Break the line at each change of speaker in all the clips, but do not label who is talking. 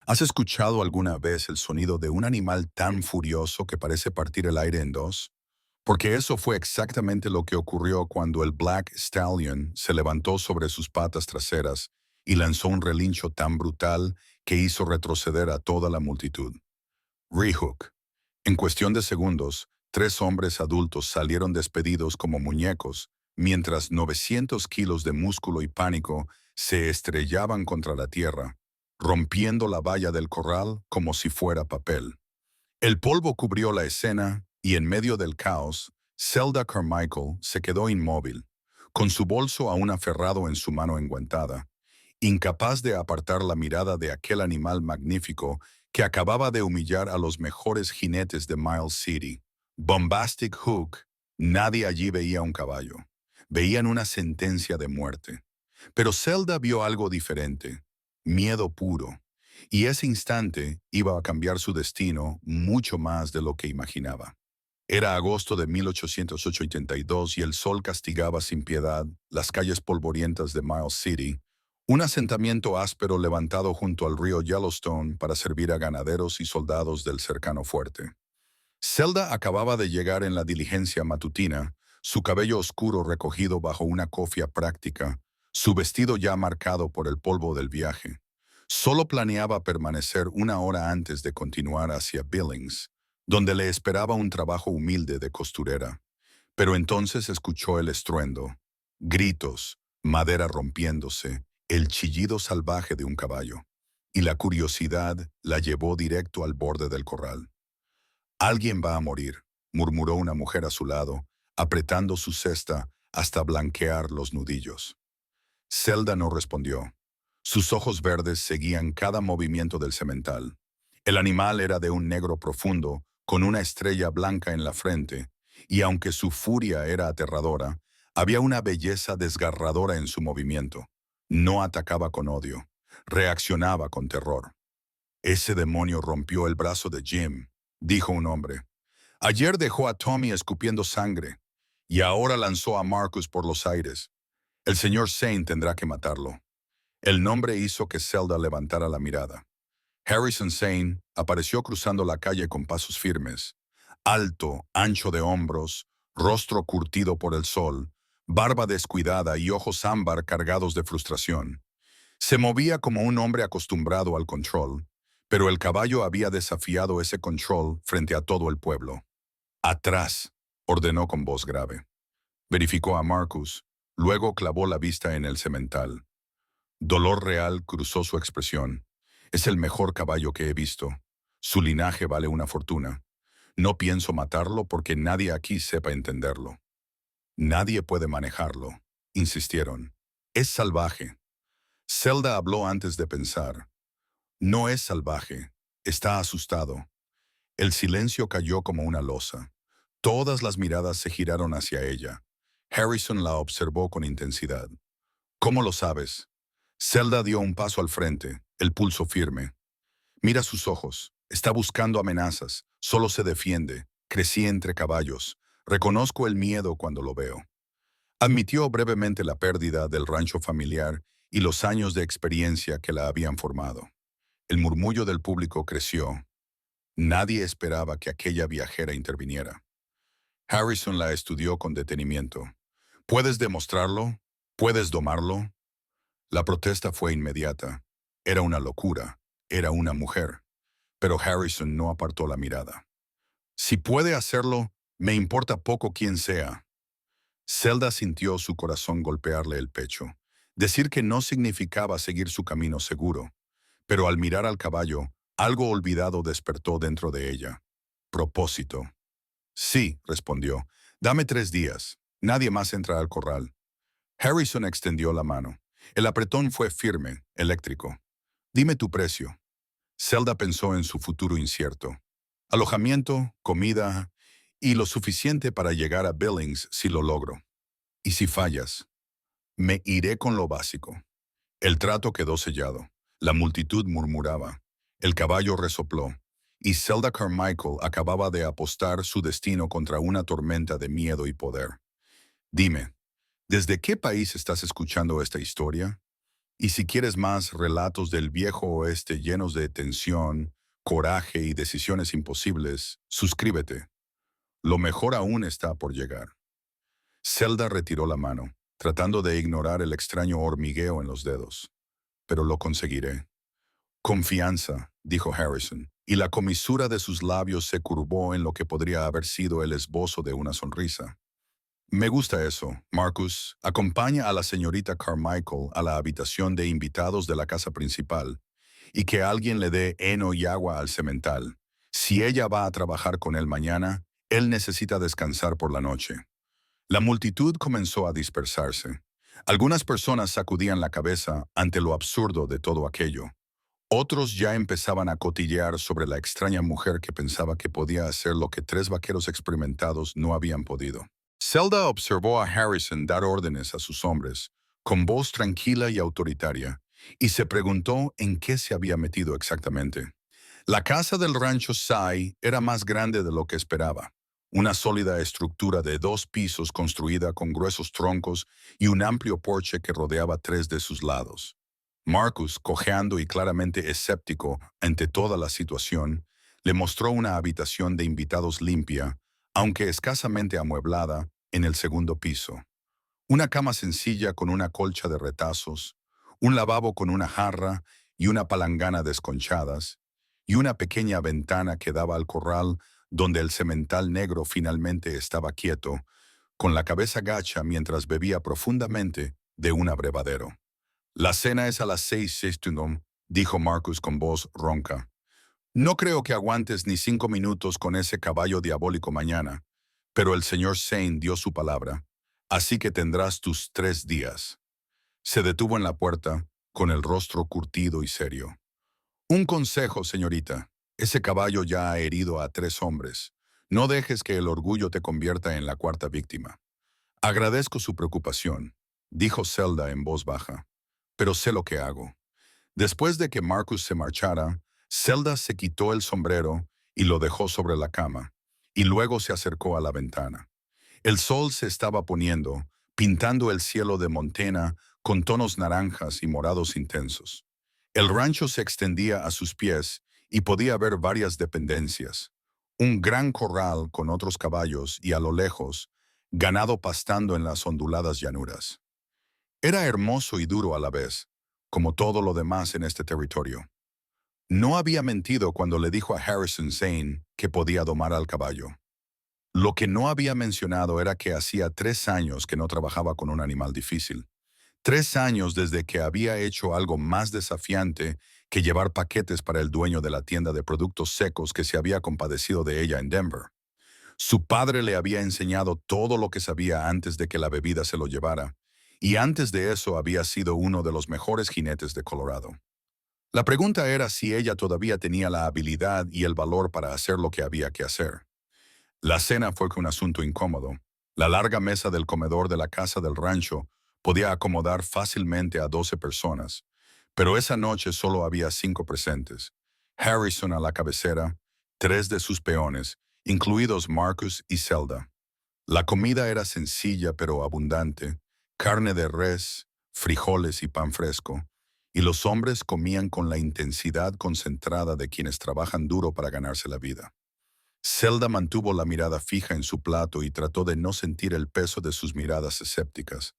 ¿Has escuchado alguna vez el sonido de un animal tan furioso que parece partir el aire en dos? Porque eso fue exactamente lo que ocurrió cuando el Black Stallion se levantó sobre sus patas traseras y lanzó un relincho tan brutal que hizo retroceder a toda la multitud. Rehook. En cuestión de segundos, tres hombres adultos salieron despedidos como muñecos, mientras 900 kilos de músculo y pánico se estrellaban contra la tierra, rompiendo la valla del corral como si fuera papel. El polvo cubrió la escena y en medio del caos, Zelda Carmichael se quedó inmóvil, con su bolso aún aferrado en su mano enguantada, incapaz de apartar la mirada de aquel animal magnífico que acababa de humillar a los mejores jinetes de Miles City. Bombastic Hook, nadie allí veía un caballo. Veían una sentencia de muerte. Pero Zelda vio algo diferente, miedo puro, y ese instante iba a cambiar su destino mucho más de lo que imaginaba. Era agosto de 1882 y el sol castigaba sin piedad las calles polvorientas de Miles City, un asentamiento áspero levantado junto al río Yellowstone para servir a ganaderos y soldados del cercano fuerte. Zelda acababa de llegar en la diligencia matutina, su cabello oscuro recogido bajo una cofia práctica, su vestido ya marcado por el polvo del viaje. Solo planeaba permanecer una hora antes de continuar hacia Billings, donde le esperaba un trabajo humilde de costurera. Pero entonces escuchó el estruendo, gritos, madera rompiéndose, el chillido salvaje de un caballo, y la curiosidad la llevó directo al borde del corral. Alguien va a morir, murmuró una mujer a su lado, apretando su cesta hasta blanquear los nudillos. Zelda no respondió. Sus ojos verdes seguían cada movimiento del semental. El animal era de un negro profundo, con una estrella blanca en la frente, y aunque su furia era aterradora, había una belleza desgarradora en su movimiento. No atacaba con odio, reaccionaba con terror. Ese demonio rompió el brazo de Jim, dijo un hombre. Ayer dejó a Tommy escupiendo sangre, y ahora lanzó a Marcus por los aires. El señor Zane tendrá que matarlo. El nombre hizo que Zelda levantara la mirada. Harrison Zane apareció cruzando la calle con pasos firmes. Alto, ancho de hombros, rostro curtido por el sol, barba descuidada y ojos ámbar cargados de frustración. Se movía como un hombre acostumbrado al control, pero el caballo había desafiado ese control frente a todo el pueblo. Atrás, ordenó con voz grave. Verificó a Marcus, luego clavó la vista en el semental. Dolor real cruzó su expresión. Es el mejor caballo que he visto. Su linaje vale una fortuna. No pienso matarlo porque nadie aquí sepa entenderlo. Nadie puede manejarlo, insistieron. Es salvaje. Zelda habló antes de pensar. No es salvaje. Está asustado. El silencio cayó como una losa. Todas las miradas se giraron hacia ella. Harrison la observó con intensidad. ¿Cómo lo sabes? Zelda dio un paso al frente, el pulso firme. Mira sus ojos. Está buscando amenazas. Solo se defiende. Crecí entre caballos. Reconozco el miedo cuando lo veo. Admitió brevemente la pérdida del rancho familiar y los años de experiencia que la habían formado. El murmullo del público creció. Nadie esperaba que aquella viajera interviniera. Harrison la estudió con detenimiento. ¿Puedes demostrarlo? ¿Puedes domarlo? La protesta fue inmediata. Era una locura. Era una mujer. Pero Harrison no apartó la mirada. Si puede hacerlo, me importa poco quién sea. Zelda sintió su corazón golpearle el pecho. Decir que no significaba seguir su camino seguro. Pero al mirar al caballo, algo olvidado despertó dentro de ella. Propósito. Sí, respondió. Dame 3 días. Nadie más entra al corral. Harrison extendió la mano. El apretón fue firme, eléctrico. Dime tu precio. Zelda pensó en su futuro incierto. Alojamiento, comida y lo suficiente para llegar a Billings si lo logro. ¿Y si fallas? Me iré con lo básico. El trato quedó sellado. La multitud murmuraba. El caballo resopló. Y Zelda Carmichael acababa de apostar su destino contra una tormenta de miedo y poder. Dime, ¿desde qué país estás escuchando esta historia? Y si quieres más relatos del viejo oeste llenos de tensión, coraje y decisiones imposibles, suscríbete. Lo mejor aún está por llegar. Zelda retiró la mano, tratando de ignorar el extraño hormigueo en los dedos. Pero lo conseguiré. Confianza, dijo Harrison, y la comisura de sus labios se curvó en lo que podría haber sido el esbozo de una sonrisa. Me gusta eso, Marcus. Acompaña a la señorita Carmichael a la habitación de invitados de la casa principal y que alguien le dé heno y agua al semental. Si ella va a trabajar con él mañana, él necesita descansar por la noche. La multitud comenzó a dispersarse. Algunas personas sacudían la cabeza ante lo absurdo de todo aquello. Otros ya empezaban a cotillear sobre la extraña mujer que pensaba que podía hacer lo que tres vaqueros experimentados no habían podido. Zelda observó a Harrison dar órdenes a sus hombres, con voz tranquila y autoritaria, y se preguntó en qué se había metido exactamente. La casa del rancho Sai era más grande de lo que esperaba. Una sólida estructura de 2 pisos construida con gruesos troncos y un amplio porche que rodeaba 3 de sus lados. Marcus, cojeando y claramente escéptico ante toda la situación, le mostró una habitación de invitados limpia, aunque escasamente amueblada, en el segundo piso. Una cama sencilla con una colcha de retazos, un lavabo con una jarra y una palangana desconchadas, y una pequeña ventana que daba al corral donde el semental negro finalmente estaba quieto, con la cabeza gacha mientras bebía profundamente de un abrevadero. La cena es a las 6, dijo Marcus con voz ronca. No creo que aguantes ni 5 minutos con ese caballo diabólico mañana, pero el señor Zane dio su palabra, así que tendrás tus 3 días. Se detuvo en la puerta, con el rostro curtido y serio. Un consejo, señorita. Ese caballo ya ha herido a 3 hombres. No dejes que el orgullo te convierta en la cuarta víctima. Agradezco su preocupación, dijo Zelda en voz baja, pero sé lo que hago. Después de que Marcus se marchara, Zelda se quitó el sombrero y lo dejó sobre la cama, y luego se acercó a la ventana. El sol se estaba poniendo, pintando el cielo de Montana con tonos naranjas y morados intensos. El rancho se extendía a sus pies y podía ver varias dependencias. Un gran corral con otros caballos y a lo lejos, ganado pastando en las onduladas llanuras. Era hermoso y duro a la vez, como todo lo demás en este territorio. No había mentido cuando le dijo a Harrison Zane que podía domar al caballo. Lo que no había mencionado era que hacía 3 años que no trabajaba con un animal difícil. 3 años desde que había hecho algo más desafiante que llevar paquetes para el dueño de la tienda de productos secos que se había compadecido de ella en Denver. Su padre le había enseñado todo lo que sabía antes de que la bebida se lo llevara, y antes de eso había sido uno de los mejores jinetes de Colorado. La pregunta era si ella todavía tenía la habilidad y el valor para hacer lo que había que hacer. La cena fue un asunto incómodo. La larga mesa del comedor de la casa del rancho podía acomodar fácilmente a 12 personas, pero esa noche solo había 5 presentes. Harrison a la cabecera, 3 de sus peones, incluidos Marcus y Zelda. La comida era sencilla pero abundante, carne de res, frijoles y pan fresco, y los hombres comían con la intensidad concentrada de quienes trabajan duro para ganarse la vida. Zelda mantuvo la mirada fija en su plato y trató de no sentir el peso de sus miradas escépticas.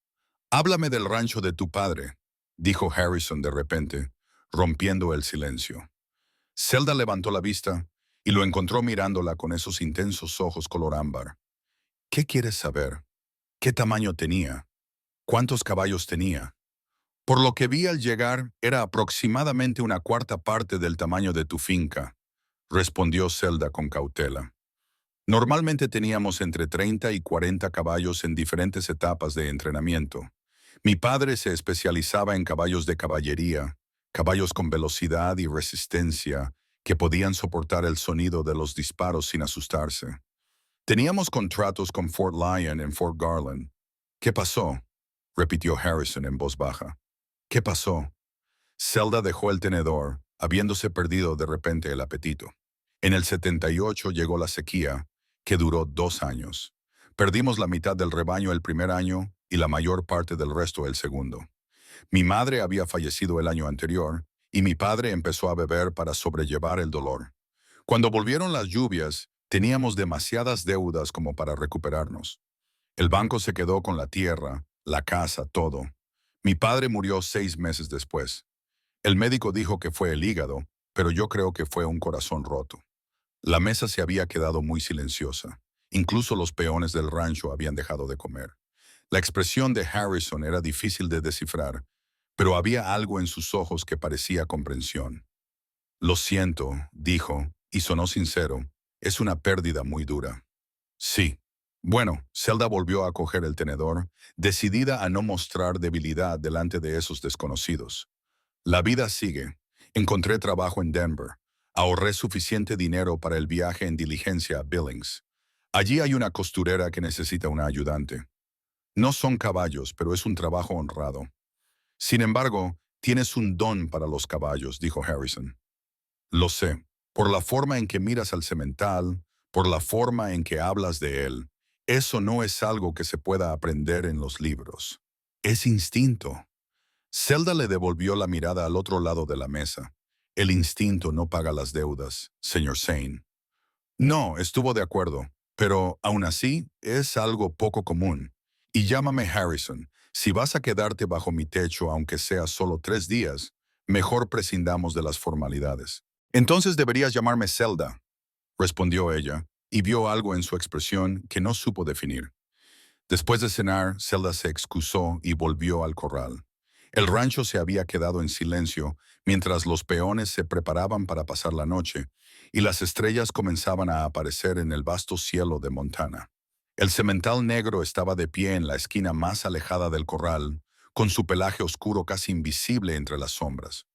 «Háblame del rancho de tu padre», dijo Harrison de repente, rompiendo el silencio. Zelda levantó la vista y lo encontró mirándola con esos intensos ojos color ámbar. «¿Qué quieres saber? ¿Qué tamaño tenía? ¿Cuántos caballos tenía?» «Por lo que vi al llegar, era aproximadamente una cuarta parte del tamaño de tu finca», respondió Zelda con cautela. «Normalmente teníamos entre 30 y 40 caballos en diferentes etapas de entrenamiento. Mi padre se especializaba en caballos de caballería, caballos con velocidad y resistencia que podían soportar el sonido de los disparos sin asustarse. Teníamos contratos con Fort Lyon en Fort Garland». «¿Qué pasó?», repitió Harrison en voz baja. «¿Qué pasó?». Zelda dejó el tenedor, habiéndose perdido de repente el apetito. En el 78 llegó la sequía, que duró 2 años. Perdimos la mitad del rebaño el primer año y la mayor parte del resto el segundo. Mi madre había fallecido el año anterior y mi padre empezó a beber para sobrellevar el dolor. Cuando volvieron las lluvias, teníamos demasiadas deudas como para recuperarnos. El banco se quedó con la tierra, la casa, todo. Mi padre murió 6 meses después. El médico dijo que fue el hígado, pero yo creo que fue un corazón roto. La mesa se había quedado muy silenciosa. Incluso los peones del rancho habían dejado de comer. La expresión de Harrison era difícil de descifrar, pero había algo en sus ojos que parecía comprensión. Lo siento, dijo, y sonó sincero. Es una pérdida muy dura. Sí. Bueno, Zelda volvió a coger el tenedor, decidida a no mostrar debilidad delante de esos desconocidos. La vida sigue. Encontré trabajo en Denver. Ahorré suficiente dinero para el viaje en diligencia a Billings. Allí hay una costurera que necesita una ayudante. No son caballos, pero es un trabajo honrado. Sin embargo, tienes un don para los caballos, dijo Harrison. Lo sé, por la forma en que miras al semental, por la forma en que hablas de él. Eso no es algo que se pueda aprender en los libros. Es instinto. Zelda le devolvió la mirada al otro lado de la mesa. El instinto no paga las deudas, señor Zane. No, estuvo de acuerdo, pero aún así es algo poco común. Y llámame Harrison. Si vas a quedarte bajo mi techo aunque sea solo 3 días, mejor prescindamos de las formalidades. Entonces deberías llamarme Zelda, respondió ella, y vio algo en su expresión que no supo definir. Después de cenar, Zelda se excusó y volvió al corral. El rancho se había quedado en silencio mientras los peones se preparaban para pasar la noche y las estrellas comenzaban a aparecer en el vasto cielo de Montana. El semental negro estaba de pie en la esquina más alejada del corral, con su pelaje oscuro casi invisible entre las sombras.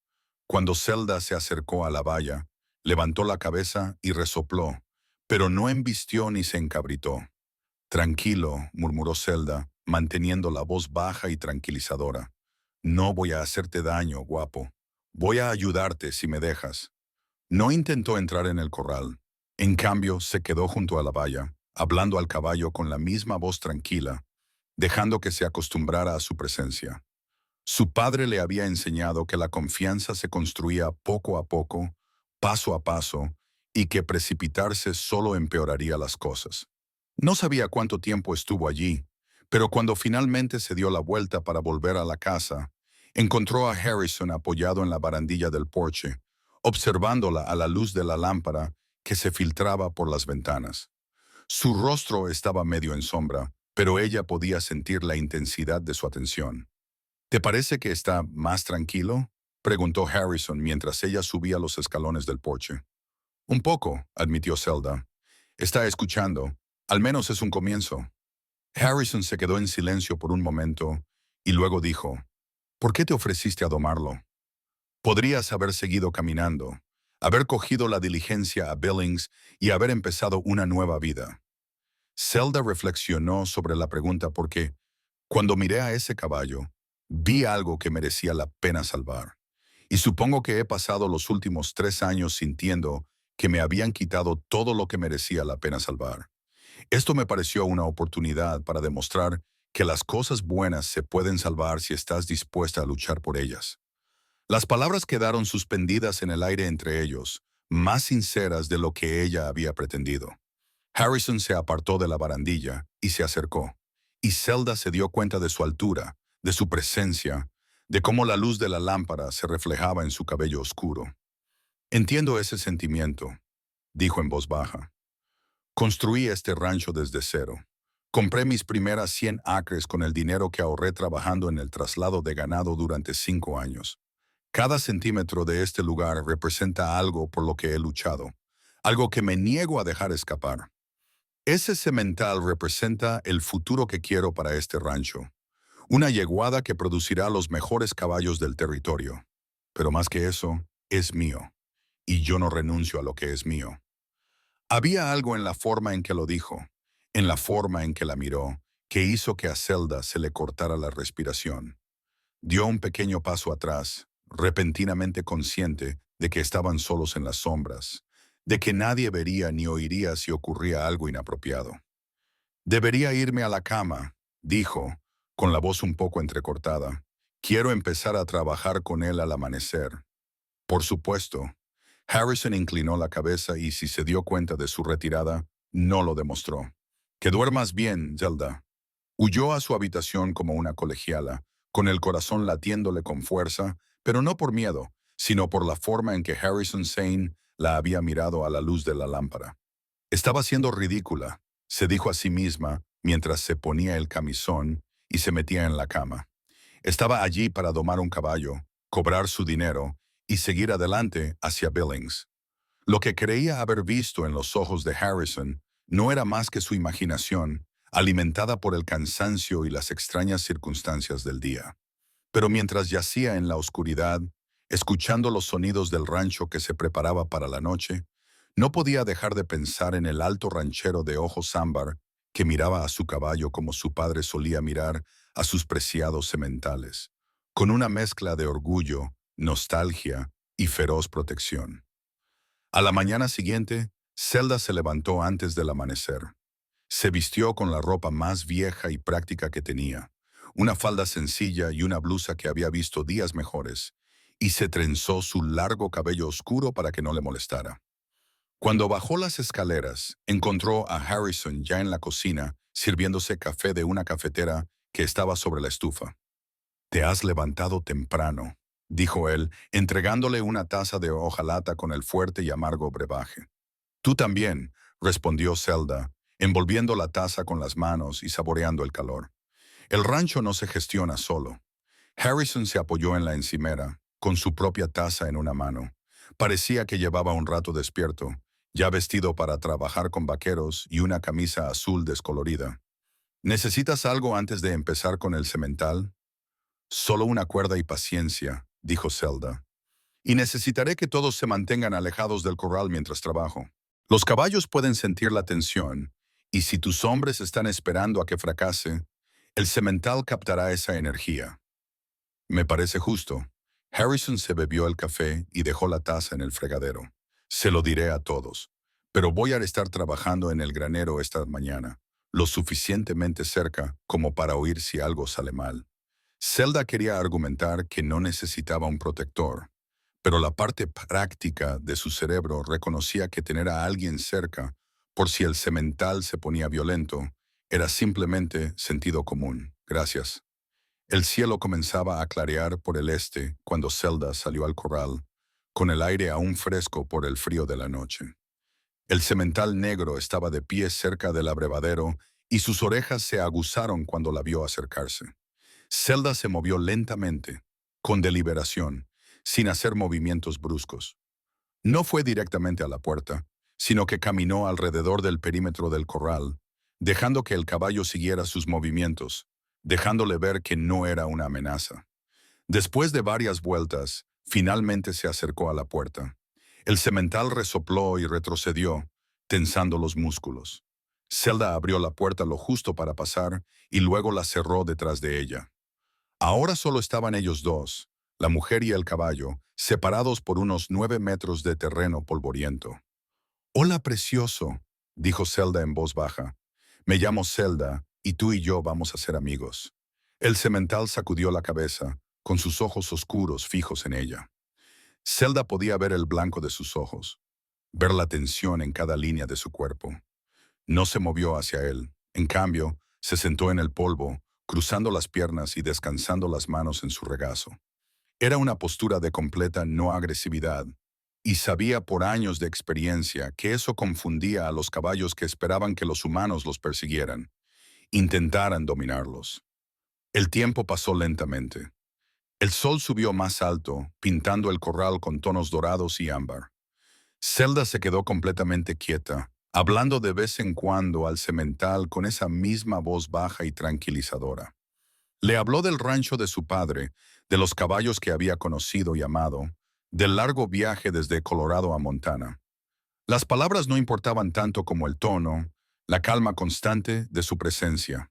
Cuando Zelda se acercó a la valla, levantó la cabeza y resopló, pero no embistió ni se encabritó. Tranquilo, murmuró Zelda, manteniendo la voz baja y tranquilizadora. No voy a hacerte daño, guapo. Voy a ayudarte si me dejas. No intentó entrar en el corral. En cambio, se quedó junto a la valla, hablando al caballo con la misma voz tranquila, dejando que se acostumbrara a su presencia. Su padre le había enseñado que la confianza se construía poco a poco, paso a paso, y que precipitarse solo empeoraría las cosas. No sabía cuánto tiempo estuvo allí, pero cuando finalmente se dio la vuelta para volver a la casa, encontró a Harrison apoyado en la barandilla del porche, observándola a la luz de la lámpara que se filtraba por las ventanas. Su rostro estaba medio en sombra, pero ella podía sentir la intensidad de su atención. ¿Te parece que está más tranquilo?, preguntó Harrison mientras ella subía los escalones del porche. Un poco, admitió Zelda. Está escuchando. Al menos es un comienzo. Harrison se quedó en silencio por un momento y luego dijo, ¿por qué te ofreciste a domarlo? Podrías haber seguido caminando, haber cogido la diligencia a Billings y haber empezado una nueva vida. Zelda reflexionó sobre la pregunta porque, cuando miré a ese caballo, vi algo que merecía la pena salvar. Y supongo que he pasado los últimos 3 años sintiendo que me habían quitado todo lo que merecía la pena salvar. Esto me pareció una oportunidad para demostrar que las cosas buenas se pueden salvar si estás dispuesta a luchar por ellas. Las palabras quedaron suspendidas en el aire entre ellos, más sinceras de lo que ella había pretendido. Harrison se apartó de la barandilla y se acercó, y Zelda se dio cuenta de su altura, de su presencia, de cómo la luz de la lámpara se reflejaba en su cabello oscuro. Entiendo ese sentimiento, dijo en voz baja. Construí este rancho desde cero. Compré mis primeras 100 acres con el dinero que ahorré trabajando en el traslado de ganado durante 5 años. Cada centímetro de este lugar representa algo por lo que he luchado, algo que me niego a dejar escapar. Ese semental representa el futuro que quiero para este rancho. Una yeguada que producirá los mejores caballos del territorio. Pero más que eso, es mío. Y yo no renuncio a lo que es mío. Había algo en la forma en que lo dijo, en la forma en que la miró, que hizo que a Zelda se le cortara la respiración. Dio un pequeño paso atrás, repentinamente consciente de que estaban solos en las sombras, de que nadie vería ni oiría si ocurría algo inapropiado. Debería irme a la cama, dijo, con la voz un poco entrecortada. Quiero empezar a trabajar con él al amanecer. Por supuesto. Harrison inclinó la cabeza y si se dio cuenta de su retirada, no lo demostró. Que duermas bien, Zelda. Huyó a su habitación como una colegiala, con el corazón latiéndole con fuerza, pero no por miedo, sino por la forma en que Harrison Sane la había mirado a la luz de la lámpara. Estaba siendo ridícula, se dijo a sí misma mientras se ponía el camisón y se metía en la cama. Estaba allí para domar un caballo, cobrar su dinero y seguir adelante hacia Billings. Lo que creía haber visto en los ojos de Harrison no era más que su imaginación, alimentada por el cansancio y las extrañas circunstancias del día. Pero mientras yacía en la oscuridad, escuchando los sonidos del rancho que se preparaba para la noche, no podía dejar de pensar en el alto ranchero de ojos ámbar que miraba a su caballo como su padre solía mirar a sus preciados sementales, con una mezcla de orgullo, nostalgia y feroz protección. A la mañana siguiente, Zelda se levantó antes del amanecer. Se vistió con la ropa más vieja y práctica que tenía, una falda sencilla y una blusa que había visto días mejores, y se trenzó su largo cabello oscuro para que no le molestara. Cuando bajó las escaleras, encontró a Harrison ya en la cocina, sirviéndose café de una cafetera que estaba sobre la estufa. «Te has levantado temprano», dijo él, entregándole una taza de hojalata con el fuerte y amargo brebaje. «Tú también», respondió Zelda, envolviendo la taza con las manos y saboreando el calor. El rancho no se gestiona solo. Harrison se apoyó en la encimera, con su propia taza en una mano. Parecía que llevaba un rato despierto, ya vestido para trabajar con vaqueros y una camisa azul descolorida. «¿Necesitas algo antes de empezar con el semental?» «Solo una cuerda y paciencia», dijo Zelda. «Y necesitaré que todos se mantengan alejados del corral mientras trabajo. Los caballos pueden sentir la tensión, y si tus hombres están esperando a que fracase, el semental captará esa energía». «Me parece justo». Harrison se bebió el café y dejó la taza en el fregadero. «Se lo diré a todos, pero voy a estar trabajando en el granero esta mañana, lo suficientemente cerca como para oír si algo sale mal». Zelda quería argumentar que no necesitaba un protector, pero la parte práctica de su cerebro reconocía que tener a alguien cerca, por si el semental se ponía violento, era simplemente sentido común. «Gracias». El cielo comenzaba a clarear por el este cuando Zelda salió al corral, con el aire aún fresco por el frío de la noche. El semental negro estaba de pie cerca del abrevadero y sus orejas se aguzaron cuando la vio acercarse. Zelda se movió lentamente, con deliberación, sin hacer movimientos bruscos. No fue directamente a la puerta, sino que caminó alrededor del perímetro del corral, dejando que el caballo siguiera sus movimientos, dejándole ver que no era una amenaza. Después de varias vueltas, finalmente se acercó a la puerta. El semental resopló y retrocedió, tensando los músculos. Zelda abrió la puerta lo justo para pasar y luego la cerró detrás de ella. Ahora solo estaban ellos dos, la mujer y el caballo, separados por unos 9 metros de terreno polvoriento. «Hola, precioso», dijo Zelda en voz baja. «Me llamo Zelda y tú y yo vamos a ser amigos». El semental sacudió la cabeza, con sus ojos oscuros fijos en ella. Zelda podía ver el blanco de sus ojos, ver la tensión en cada línea de su cuerpo. No se movió hacia él. En cambio, se sentó en el polvo, cruzando las piernas y descansando las manos en su regazo. Era una postura de completa no agresividad, y sabía por años de experiencia que eso confundía a los caballos que esperaban que los humanos los persiguieran, intentaran dominarlos. El tiempo pasó lentamente. El sol subió más alto, pintando el corral con tonos dorados y ámbar. Zelda se quedó completamente quieta, hablando de vez en cuando al semental con esa misma voz baja y tranquilizadora. Le habló del rancho de su padre, de los caballos que había conocido y amado, del largo viaje desde Colorado a Montana. Las palabras no importaban tanto como el tono, la calma constante de su presencia.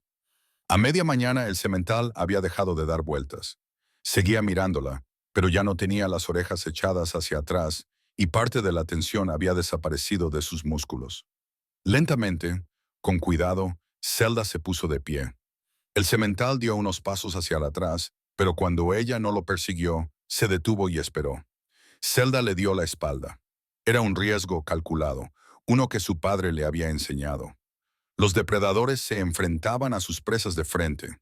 A media mañana el semental había dejado de dar vueltas. Seguía mirándola, pero ya no tenía las orejas echadas hacia atrás y parte de la tensión había desaparecido de sus músculos. Lentamente, con cuidado, Zelda se puso de pie. El semental dio unos pasos hacia atrás pero cuando ella no lo persiguió, se detuvo y esperó. Zelda le dio la espalda. Era un riesgo calculado, uno que su padre le había enseñado. Los depredadores se enfrentaban a sus presas de frente.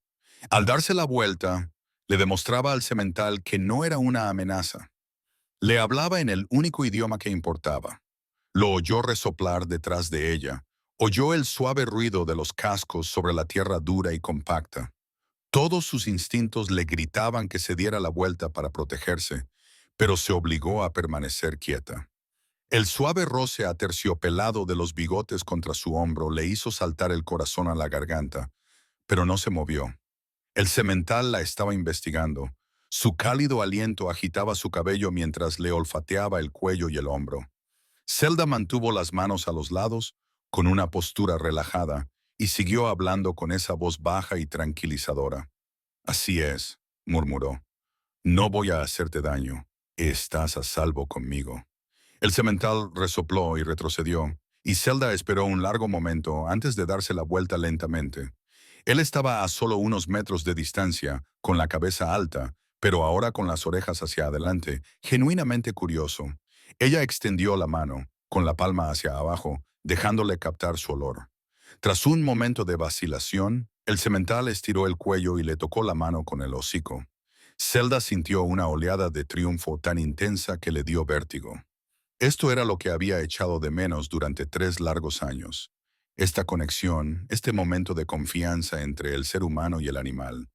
Al darse la vuelta, le demostraba al semental que no era una amenaza. Le hablaba en el único idioma que importaba. Lo oyó resoplar detrás de ella. Oyó el suave ruido de los cascos sobre la tierra dura y compacta. Todos sus instintos le gritaban que se diera la vuelta para protegerse, pero se obligó a permanecer quieta. El suave roce aterciopelado de los bigotes contra su hombro le hizo saltar el corazón a la garganta, pero no se movió. El semental la estaba investigando. Su cálido aliento agitaba su cabello mientras le olfateaba el cuello y el hombro. Zelda mantuvo las manos a los lados, con una postura relajada, y siguió hablando con esa voz baja y tranquilizadora. «Así es», murmuró. «No voy a hacerte daño. Estás a salvo conmigo». El semental resopló y retrocedió, y Zelda esperó un largo momento antes de darse la vuelta lentamente. Él estaba a solo unos metros de distancia, con la cabeza alta, pero ahora con las orejas hacia adelante, genuinamente curioso. Ella extendió la mano, con la palma hacia abajo, dejándole captar su olor. Tras un momento de vacilación, el semental estiró el cuello y le tocó la mano con el hocico. Zelda sintió una oleada de triunfo tan intensa que le dio vértigo. Esto era lo que había echado de menos durante 3 largos años. Esta conexión, este momento de confianza entre el ser humano y el animal.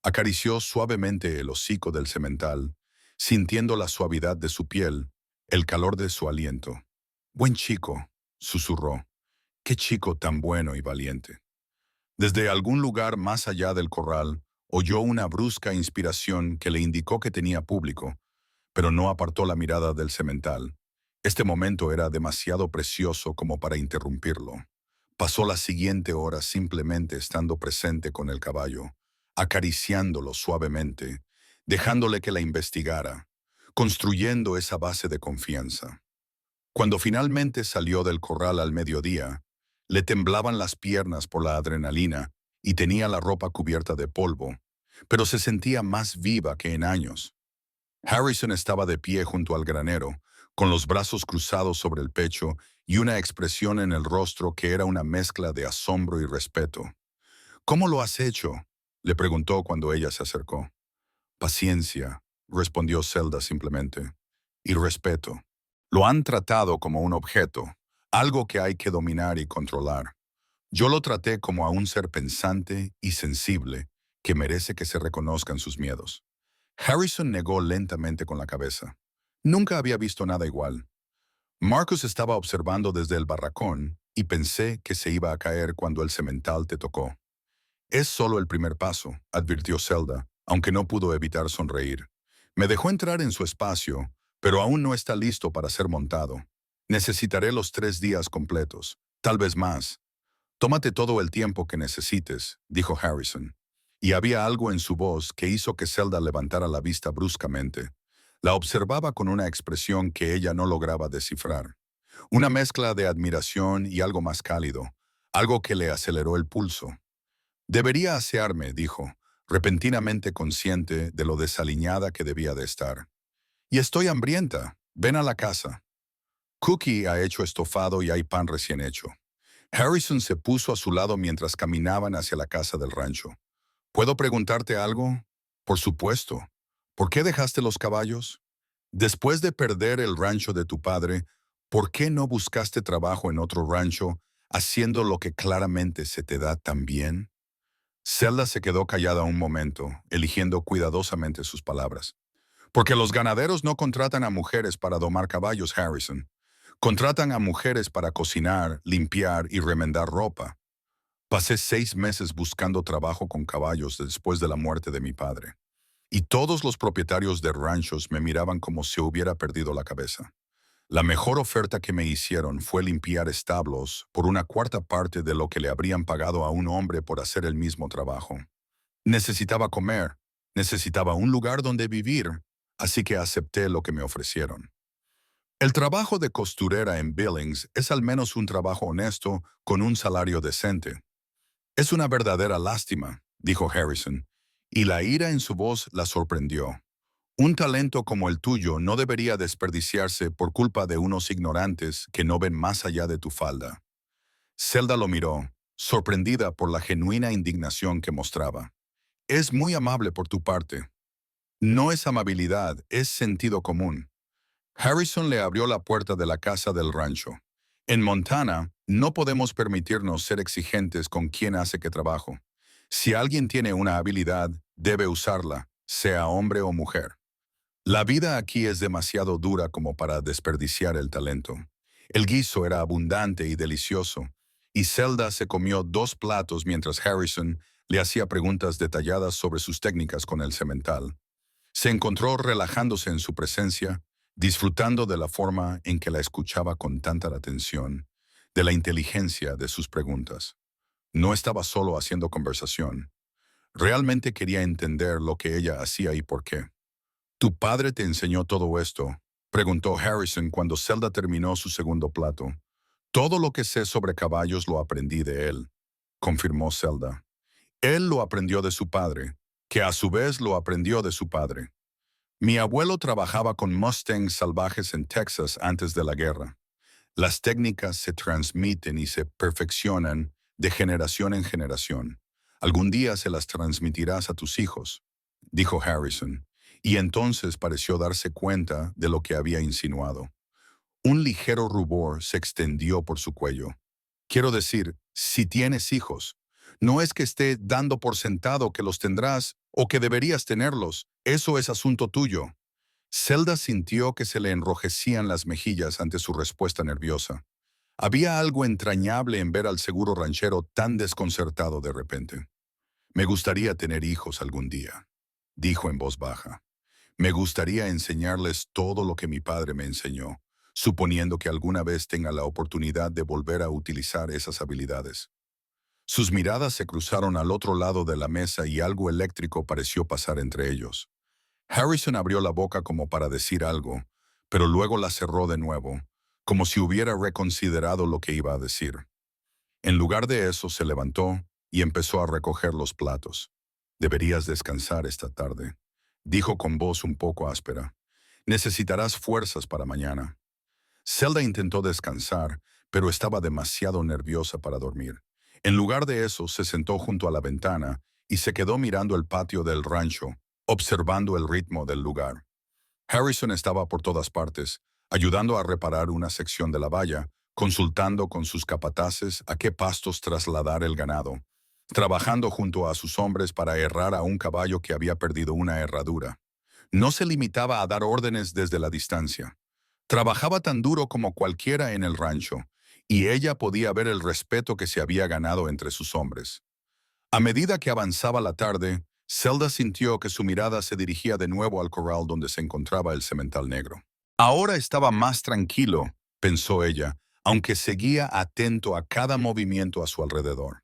Acarició suavemente el hocico del semental, sintiendo la suavidad de su piel, el calor de su aliento. «Buen chico», susurró. «Qué chico tan bueno y valiente». Desde algún lugar más allá del corral, oyó una brusca inspiración que le indicó que tenía público, pero no apartó la mirada del semental. Este momento era demasiado precioso como para interrumpirlo. Pasó la siguiente hora simplemente estando presente con el caballo, acariciándolo suavemente, dejándole que la investigara, construyendo esa base de confianza. Cuando finalmente salió del corral al mediodía, le temblaban las piernas por la adrenalina y tenía la ropa cubierta de polvo, pero se sentía más viva que en años. Harrison estaba de pie junto al granero, con los brazos cruzados sobre el pecho y una expresión en el rostro que era una mezcla de asombro y respeto. «¿Cómo lo has hecho?», le preguntó cuando ella se acercó. «Paciencia», respondió Zelda simplemente, «y respeto. Lo han tratado como un objeto, algo que hay que dominar y controlar. Yo lo traté como a un ser pensante y sensible que merece que se reconozcan sus miedos». Harrison negó lentamente con la cabeza. Nunca había visto nada igual. Marcus estaba observando desde el barracón y pensé que se iba a caer cuando el semental te tocó. «Es solo el primer paso», advirtió Zelda, aunque no pudo evitar sonreír. «Me dejó entrar en su espacio, pero aún no está listo para ser montado. Necesitaré los 3 días completos, tal vez más. Tómate todo el tiempo que necesites», dijo Harrison. Y había algo en su voz que hizo que Zelda levantara la vista bruscamente. La observaba con una expresión que ella no lograba descifrar. Una mezcla de admiración y algo más cálido, algo que le aceleró el pulso. «Debería asearme», dijo, repentinamente consciente de lo desaliñada que debía de estar. «Y estoy hambrienta. Ven a la casa. Cookie ha hecho estofado y hay pan recién hecho». Harrison se puso a su lado mientras caminaban hacia la casa del rancho. «¿Puedo preguntarte algo?» «Por supuesto. ¿Por qué dejaste los caballos? Después de perder el rancho de tu padre, ¿por qué no buscaste trabajo en otro rancho, haciendo lo que claramente se te da tan bien?» Zelda se quedó callada un momento, eligiendo cuidadosamente sus palabras. «Porque los ganaderos no contratan a mujeres para domar caballos, Harrison. Contratan a mujeres para cocinar, limpiar y remendar ropa. Pasé 6 meses buscando trabajo con caballos después de la muerte de mi padre. Y todos los propietarios de ranchos me miraban como si hubiera perdido la cabeza. La mejor oferta que me hicieron fue limpiar establos por una cuarta parte de lo que le habrían pagado a un hombre por hacer el mismo trabajo. Necesitaba comer, necesitaba un lugar donde vivir, así que acepté lo que me ofrecieron. El trabajo de costurera en Billings es al menos un trabajo honesto con un salario decente. «Es una verdadera lástima», dijo Harrison, y la ira en su voz la sorprendió. Un talento como el tuyo no debería desperdiciarse por culpa de unos ignorantes que no ven más allá de tu falda. Zelda lo miró, sorprendida por la genuina indignación que mostraba. Es muy amable por tu parte. No es amabilidad, es sentido común. Harrison le abrió la puerta de la casa del rancho. En Montana, no podemos permitirnos ser exigentes con quien hace qué trabajo. Si alguien tiene una habilidad, debe usarla, sea hombre o mujer. La vida aquí es demasiado dura como para desperdiciar el talento. El guiso era abundante y delicioso, y Zelda se comió 2 platos mientras Harrison le hacía preguntas detalladas sobre sus técnicas con el semental. Se encontró relajándose en su presencia, disfrutando de la forma en que la escuchaba con tanta atención, de la inteligencia de sus preguntas. No estaba solo haciendo conversación. Realmente quería entender lo que ella hacía y por qué. ¿Tu padre te enseñó todo esto?, preguntó Harrison cuando Zelda terminó su segundo plato. Todo lo que sé sobre caballos lo aprendí de él, confirmó Zelda. Él lo aprendió de su padre, que a su vez lo aprendió de su padre. Mi abuelo trabajaba con Mustangs salvajes en Texas antes de la guerra. Las técnicas se transmiten y se perfeccionan de generación en generación. Algún día se las transmitirás a tus hijos, dijo Harrison, y entonces pareció darse cuenta de lo que había insinuado. Un ligero rubor se extendió por su cuello. Quiero decir, si tienes hijos, no es que esté dando por sentado que los tendrás o que deberías tenerlos, eso es asunto tuyo. Zelda sintió que se le enrojecían las mejillas ante su respuesta nerviosa. Había algo entrañable en ver al seguro ranchero tan desconcertado de repente. Me gustaría tener hijos algún día, dijo en voz baja. Me gustaría enseñarles todo lo que mi padre me enseñó, suponiendo que alguna vez tenga la oportunidad de volver a utilizar esas habilidades. Sus miradas se cruzaron al otro lado de la mesa y algo eléctrico pareció pasar entre ellos. Harrison abrió la boca como para decir algo, pero luego la cerró de nuevo, como si hubiera reconsiderado lo que iba a decir. En lugar de eso, se levantó y empezó a recoger los platos. Deberías descansar esta tarde, dijo con voz un poco áspera. Necesitarás fuerzas para mañana. Zelda intentó descansar, pero estaba demasiado nerviosa para dormir. En lugar de eso, se sentó junto a la ventana y se quedó mirando el patio del rancho, observando el ritmo del lugar. Harrison estaba por todas partes, ayudando a reparar una sección de la valla, consultando con sus capataces a qué pastos trasladar el ganado, trabajando junto a sus hombres para herrar a un caballo que había perdido una herradura. No se limitaba a dar órdenes desde la distancia. Trabajaba tan duro como cualquiera en el rancho, y ella podía ver el respeto que se había ganado entre sus hombres. A medida que avanzaba la tarde, Zelda sintió que su mirada se dirigía de nuevo al corral donde se encontraba el semental negro. Ahora estaba más tranquilo, pensó ella, aunque seguía atento a cada movimiento a su alrededor.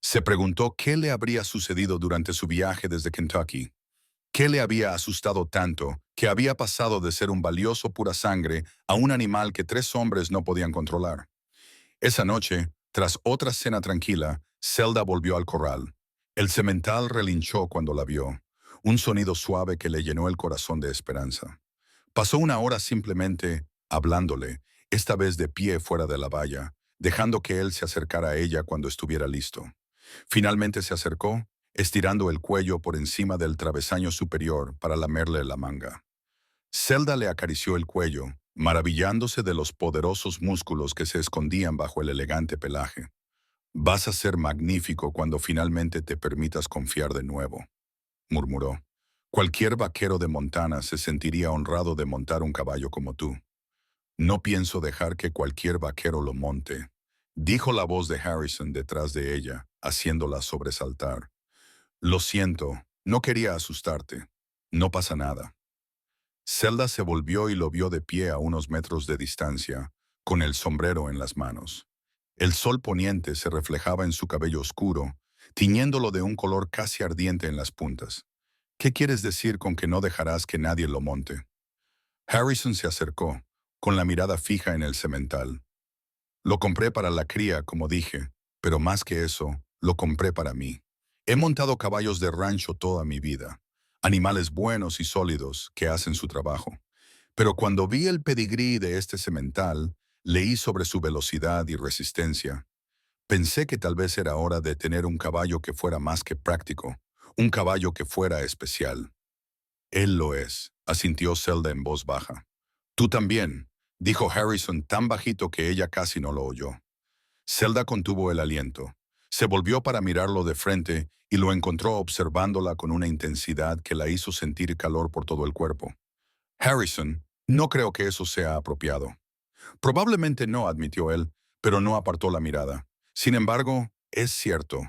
Se preguntó qué le habría sucedido durante su viaje desde Kentucky. ¿Qué le había asustado tanto que había pasado de ser un valioso pura sangre a un animal que 3 hombres no podían controlar? Esa noche, tras otra cena tranquila, Zelda volvió al corral. El semental relinchó cuando la vio, un sonido suave que le llenó el corazón de esperanza. Pasó una hora simplemente hablándole, esta vez de pie fuera de la valla, dejando que él se acercara a ella cuando estuviera listo. Finalmente se acercó, estirando el cuello por encima del travesaño superior para lamerle la manga. Zelda le acarició el cuello, maravillándose de los poderosos músculos que se escondían bajo el elegante pelaje. «Vas a ser magnífico cuando finalmente te permitas confiar de nuevo», murmuró. «Cualquier vaquero de Montana se sentiría honrado de montar un caballo como tú». «No pienso dejar que cualquier vaquero lo monte», dijo la voz de Harrison detrás de ella, haciéndola sobresaltar. «Lo siento, no quería asustarte. No pasa nada». Zelda se volvió y lo vio de pie a unos metros de distancia, con el sombrero en las manos. El sol poniente se reflejaba en su cabello oscuro, tiñéndolo de un color casi ardiente en las puntas. «¿Qué quieres decir con que no dejarás que nadie lo monte?». Harrison se acercó, con la mirada fija en el semental. «Lo compré para la cría, como dije, pero más que eso, lo compré para mí. He montado caballos de rancho toda mi vida, animales buenos y sólidos que hacen su trabajo. Pero cuando vi el pedigrí de este semental, leí sobre su velocidad y resistencia. Pensé que tal vez era hora de tener un caballo que fuera más que práctico, un caballo que fuera especial. Él lo es, asintió Zelda en voz baja. Tú también, dijo Harrison tan bajito que ella casi no lo oyó. Zelda contuvo el aliento. Se volvió para mirarlo de frente y lo encontró observándola con una intensidad que la hizo sentir calor por todo el cuerpo. Harrison, no creo que eso sea apropiado. Probablemente no, admitió él, pero no apartó la mirada. Sin embargo, es cierto.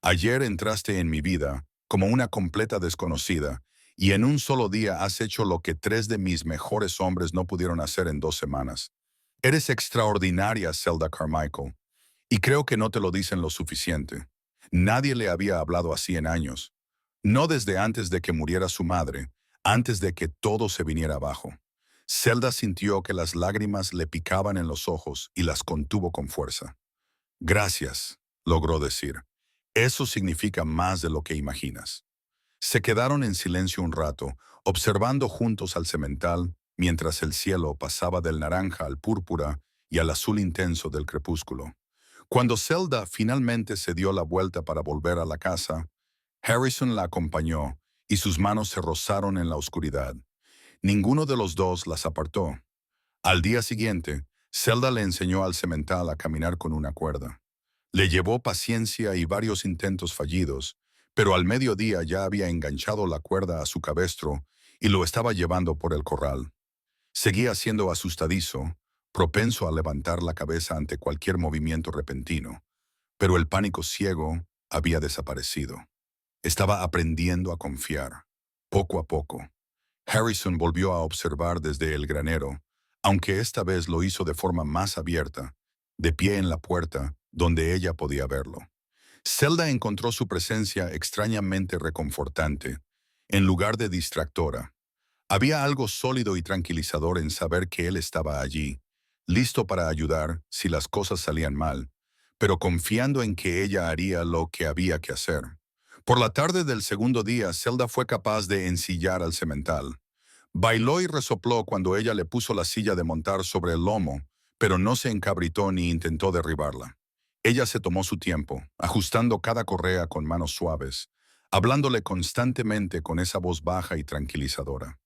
Ayer entraste en mi vida como una completa desconocida y en un solo día has hecho lo que 3 de mis mejores hombres no pudieron hacer en 2 semanas. Eres extraordinaria, Zelda Carmichael, y creo que no te lo dicen lo suficiente. Nadie le había hablado así en años. No desde antes de que muriera su madre, antes de que todo se viniera abajo. Zelda sintió que las lágrimas le picaban en los ojos y las contuvo con fuerza. Gracias, logró decir. Eso significa más de lo que imaginas. Se quedaron en silencio un rato, observando juntos al semental, mientras el cielo pasaba del naranja al púrpura y al azul intenso del crepúsculo. Cuando Zelda finalmente se dio la vuelta para volver a la casa, Harrison la acompañó y sus manos se rozaron en la oscuridad. Ninguno de los dos las apartó. Al día siguiente, Zelda le enseñó al semental a caminar con una cuerda. Le llevó paciencia y varios intentos fallidos, pero al mediodía ya había enganchado la cuerda a su cabestro y lo estaba llevando por el corral. Seguía siendo asustadizo, propenso a levantar la cabeza ante cualquier movimiento repentino, pero el pánico ciego había desaparecido. Estaba aprendiendo a confiar, poco a poco. Harrison volvió a observar desde el granero, aunque esta vez lo hizo de forma más abierta, de pie en la puerta, donde ella podía verlo. Zelda encontró su presencia extrañamente reconfortante, en lugar de distractora. Había algo sólido y tranquilizador en saber que él estaba allí, listo para ayudar si las cosas salían mal, pero confiando en que ella haría lo que había que hacer. Por la tarde del segundo día, Zelda fue capaz de ensillar al semental. Bailó y resopló cuando ella le puso la silla de montar sobre el lomo, pero no se encabritó ni intentó derribarla. Ella se tomó su tiempo, ajustando cada correa con manos suaves, hablándole constantemente con esa voz baja y tranquilizadora.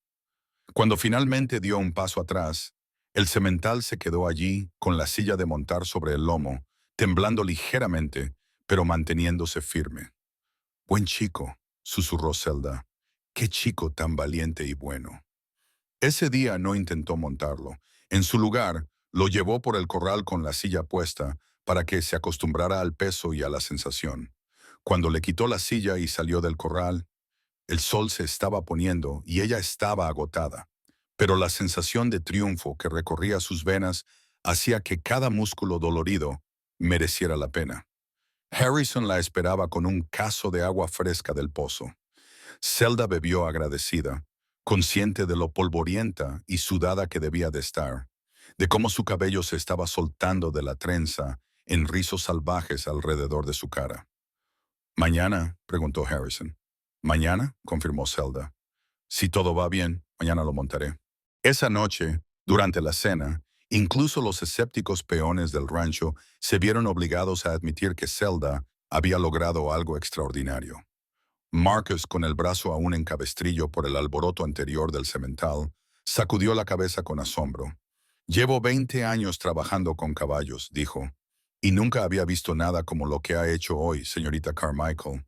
Cuando finalmente dio un paso atrás, el semental se quedó allí con la silla de montar sobre el lomo, temblando ligeramente, pero manteniéndose firme. Buen chico, susurró Zelda. Qué chico tan valiente y bueno. Ese día no intentó montarlo. En su lugar, lo llevó por el corral con la silla puesta para que se acostumbrara al peso y a la sensación. Cuando le quitó la silla y salió del corral, el sol se estaba poniendo y ella estaba agotada, pero la sensación de triunfo que recorría sus venas hacía que cada músculo dolorido mereciera la pena. Harrison la esperaba con un cazo de agua fresca del pozo. Zelda bebió agradecida, consciente de lo polvorienta y sudada que debía de estar, de cómo su cabello se estaba soltando de la trenza en rizos salvajes alrededor de su cara. ¿Mañana?, preguntó Harrison. «¿Mañana?», confirmó Zelda. «Si todo va bien, mañana lo montaré». Esa noche, durante la cena, incluso los escépticos peones del rancho se vieron obligados a admitir que Zelda había logrado algo extraordinario. Marcus, con el brazo aún en cabestrillo por el alboroto anterior del semental, sacudió la cabeza con asombro. «Llevo 20 años trabajando con caballos», dijo, «y nunca había visto nada como lo que ha hecho hoy, señorita Carmichael.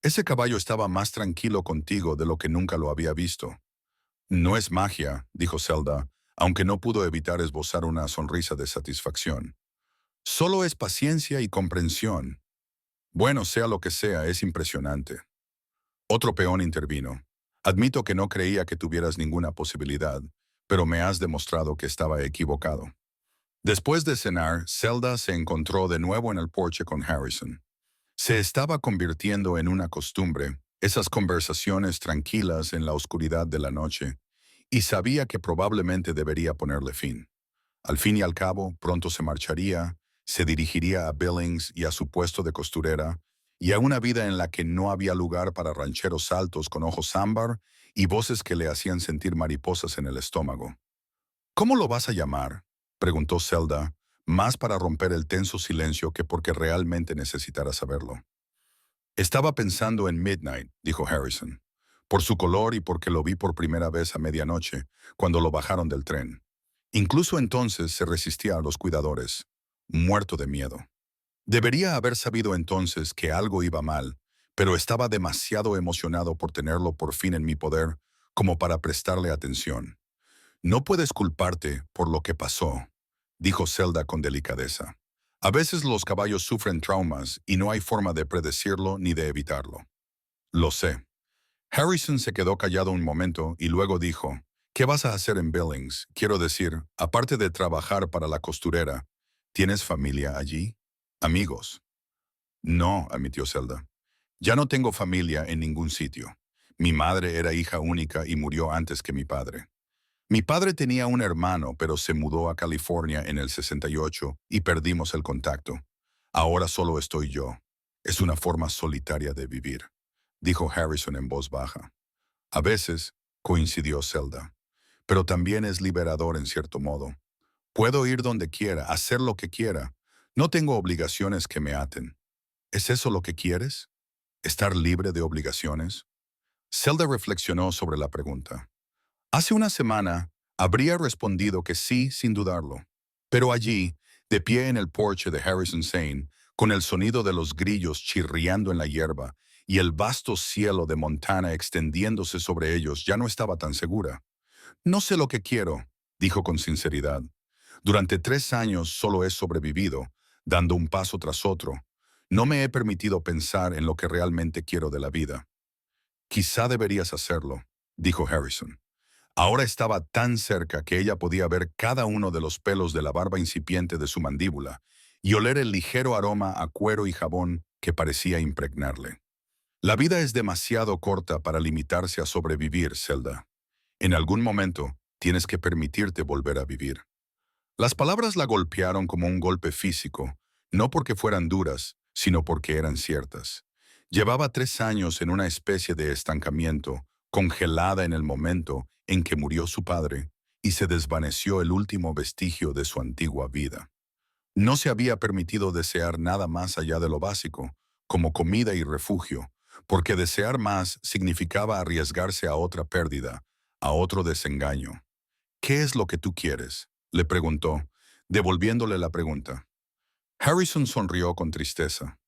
Ese caballo estaba más tranquilo contigo de lo que nunca lo había visto». «No es magia», dijo Zelda, aunque no pudo evitar esbozar una sonrisa de satisfacción. «Solo es paciencia y comprensión. Bueno, sea lo que sea, es impresionante». Otro peón intervino. «Admito que no creía que tuvieras ninguna posibilidad, pero me has demostrado que estaba equivocado». Después de cenar, Zelda se encontró de nuevo en el porche con Harrison. Se estaba convirtiendo en una costumbre, esas conversaciones tranquilas en la oscuridad de la noche, y sabía que probablemente debería ponerle fin. Al fin y al cabo, pronto se marcharía, se dirigiría a Billings y a su puesto de costurera, y a una vida en la que no había lugar para rancheros altos con ojos ámbar y voces que le hacían sentir mariposas en el estómago. ¿Cómo lo vas a llamar?, preguntó Zelda, más para romper el tenso silencio que porque realmente necesitara saberlo. Estaba pensando en Midnight, dijo Harrison, por su color y porque lo vi por primera vez a medianoche, cuando lo bajaron del tren. Incluso entonces se resistía a los cuidadores, muerto de miedo. Debería haber sabido entonces que algo iba mal, pero estaba demasiado emocionado por tenerlo por fin en mi poder como para prestarle atención. No puedes culparte por lo que pasó, dijo Zelda con delicadeza. A veces los caballos sufren traumas y no hay forma de predecirlo ni de evitarlo. Lo sé. Harrison se quedó callado un momento y luego dijo, ¿qué vas a hacer en Billings? Quiero decir, aparte de trabajar para la costurera, ¿tienes familia allí? Amigos. No, admitió Zelda. Ya no tengo familia en ningún sitio. Mi madre era hija única y murió antes que mi padre. Mi padre tenía un hermano, pero se mudó a California en el 68 y perdimos el contacto. Ahora solo estoy yo. Es una forma solitaria de vivir, dijo Harrison en voz baja. A veces, coincidió Zelda, pero también es liberador en cierto modo. Puedo ir donde quiera, hacer lo que quiera. No tengo obligaciones que me aten. ¿Es eso lo que quieres? ¿Estar libre de obligaciones? Zelda reflexionó sobre la pregunta. Hace una semana habría respondido que sí sin dudarlo. Pero allí, de pie en el porche de Harrison Sane, con el sonido de los grillos chirriando en la hierba y el vasto cielo de Montana extendiéndose sobre ellos, ya no estaba tan segura. No sé lo que quiero, dijo con sinceridad. Durante 3 años solo he sobrevivido, dando un paso tras otro. No me he permitido pensar en lo que realmente quiero de la vida. Quizá deberías hacerlo, dijo Harrison. Ahora estaba tan cerca que ella podía ver cada uno de los pelos de la barba incipiente de su mandíbula y oler el ligero aroma a cuero y jabón que parecía impregnarle. La vida es demasiado corta para limitarse a sobrevivir, Zelda. En algún momento tienes que permitirte volver a vivir. Las palabras la golpearon como un golpe físico, no porque fueran duras, sino porque eran ciertas. Llevaba 3 años en una especie de estancamiento, congelada en el momento en que murió su padre, y se desvaneció el último vestigio de su antigua vida. No se había permitido desear nada más allá de lo básico, como comida y refugio, porque desear más significaba arriesgarse a otra pérdida, a otro desengaño. ¿Qué es lo que tú quieres?, le preguntó, devolviéndole la pregunta. Harrison sonrió con tristeza.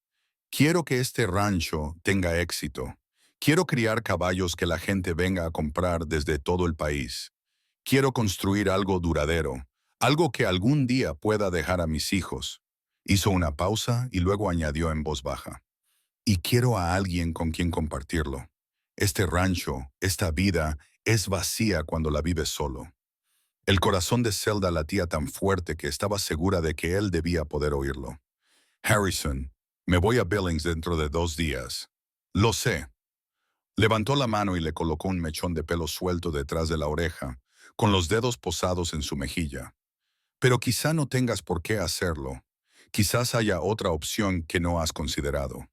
Quiero que este rancho tenga éxito. Quiero criar caballos que la gente venga a comprar desde todo el país. Quiero construir algo duradero, algo que algún día pueda dejar a mis hijos. Hizo una pausa y luego añadió en voz baja. Y quiero a alguien con quien compartirlo. Este rancho, esta vida, es vacía cuando la vives solo. El corazón de Zelda latía tan fuerte que estaba segura de que él debía poder oírlo. Harrison, me voy a Billings dentro de 2 días. Lo sé. Levantó la mano y le colocó un mechón de pelo suelto detrás de la oreja, con los dedos posados en su mejilla. Pero quizá no tengas por qué hacerlo. Quizás haya otra opción que no has considerado.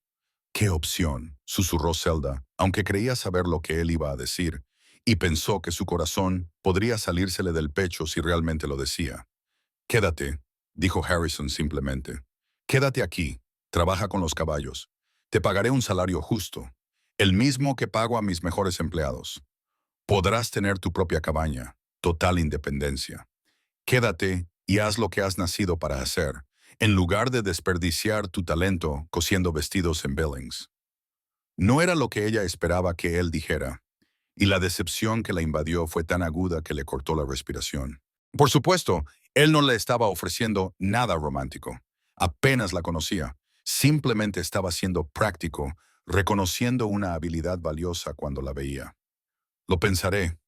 ¿Qué opción?, susurró Zelda, aunque creía saber lo que él iba a decir, y pensó que su corazón podría salírsele del pecho si realmente lo decía. Quédate, dijo Harrison simplemente. Quédate aquí, trabaja con los caballos. Te pagaré un salario justo, el mismo que pago a mis mejores empleados. Podrás tener tu propia cabaña, total independencia. Quédate y haz lo que has nacido para hacer, en lugar de desperdiciar tu talento cosiendo vestidos en Billings. No era lo que ella esperaba que él dijera, y la decepción que la invadió fue tan aguda que le cortó la respiración. Por supuesto, él no le estaba ofreciendo nada romántico. Apenas la conocía. Simplemente estaba siendo práctico, reconociendo una habilidad valiosa cuando la veía. Lo pensaré,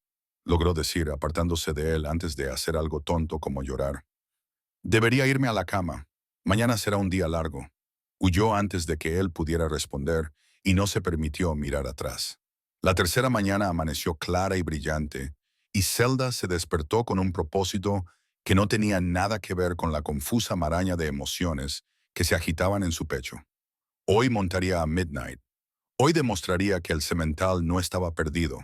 logró decir, apartándose de él antes de hacer algo tonto como llorar. Debería irme a la cama. Mañana será un día largo. Huyó antes de que él pudiera responder y no se permitió mirar atrás. La tercera mañana amaneció clara y brillante, y Zelda se despertó con un propósito que no tenía nada que ver con la confusa maraña de emociones que se agitaban en su pecho. Hoy montaría a Midnight. Hoy demostraría que el semental no estaba perdido,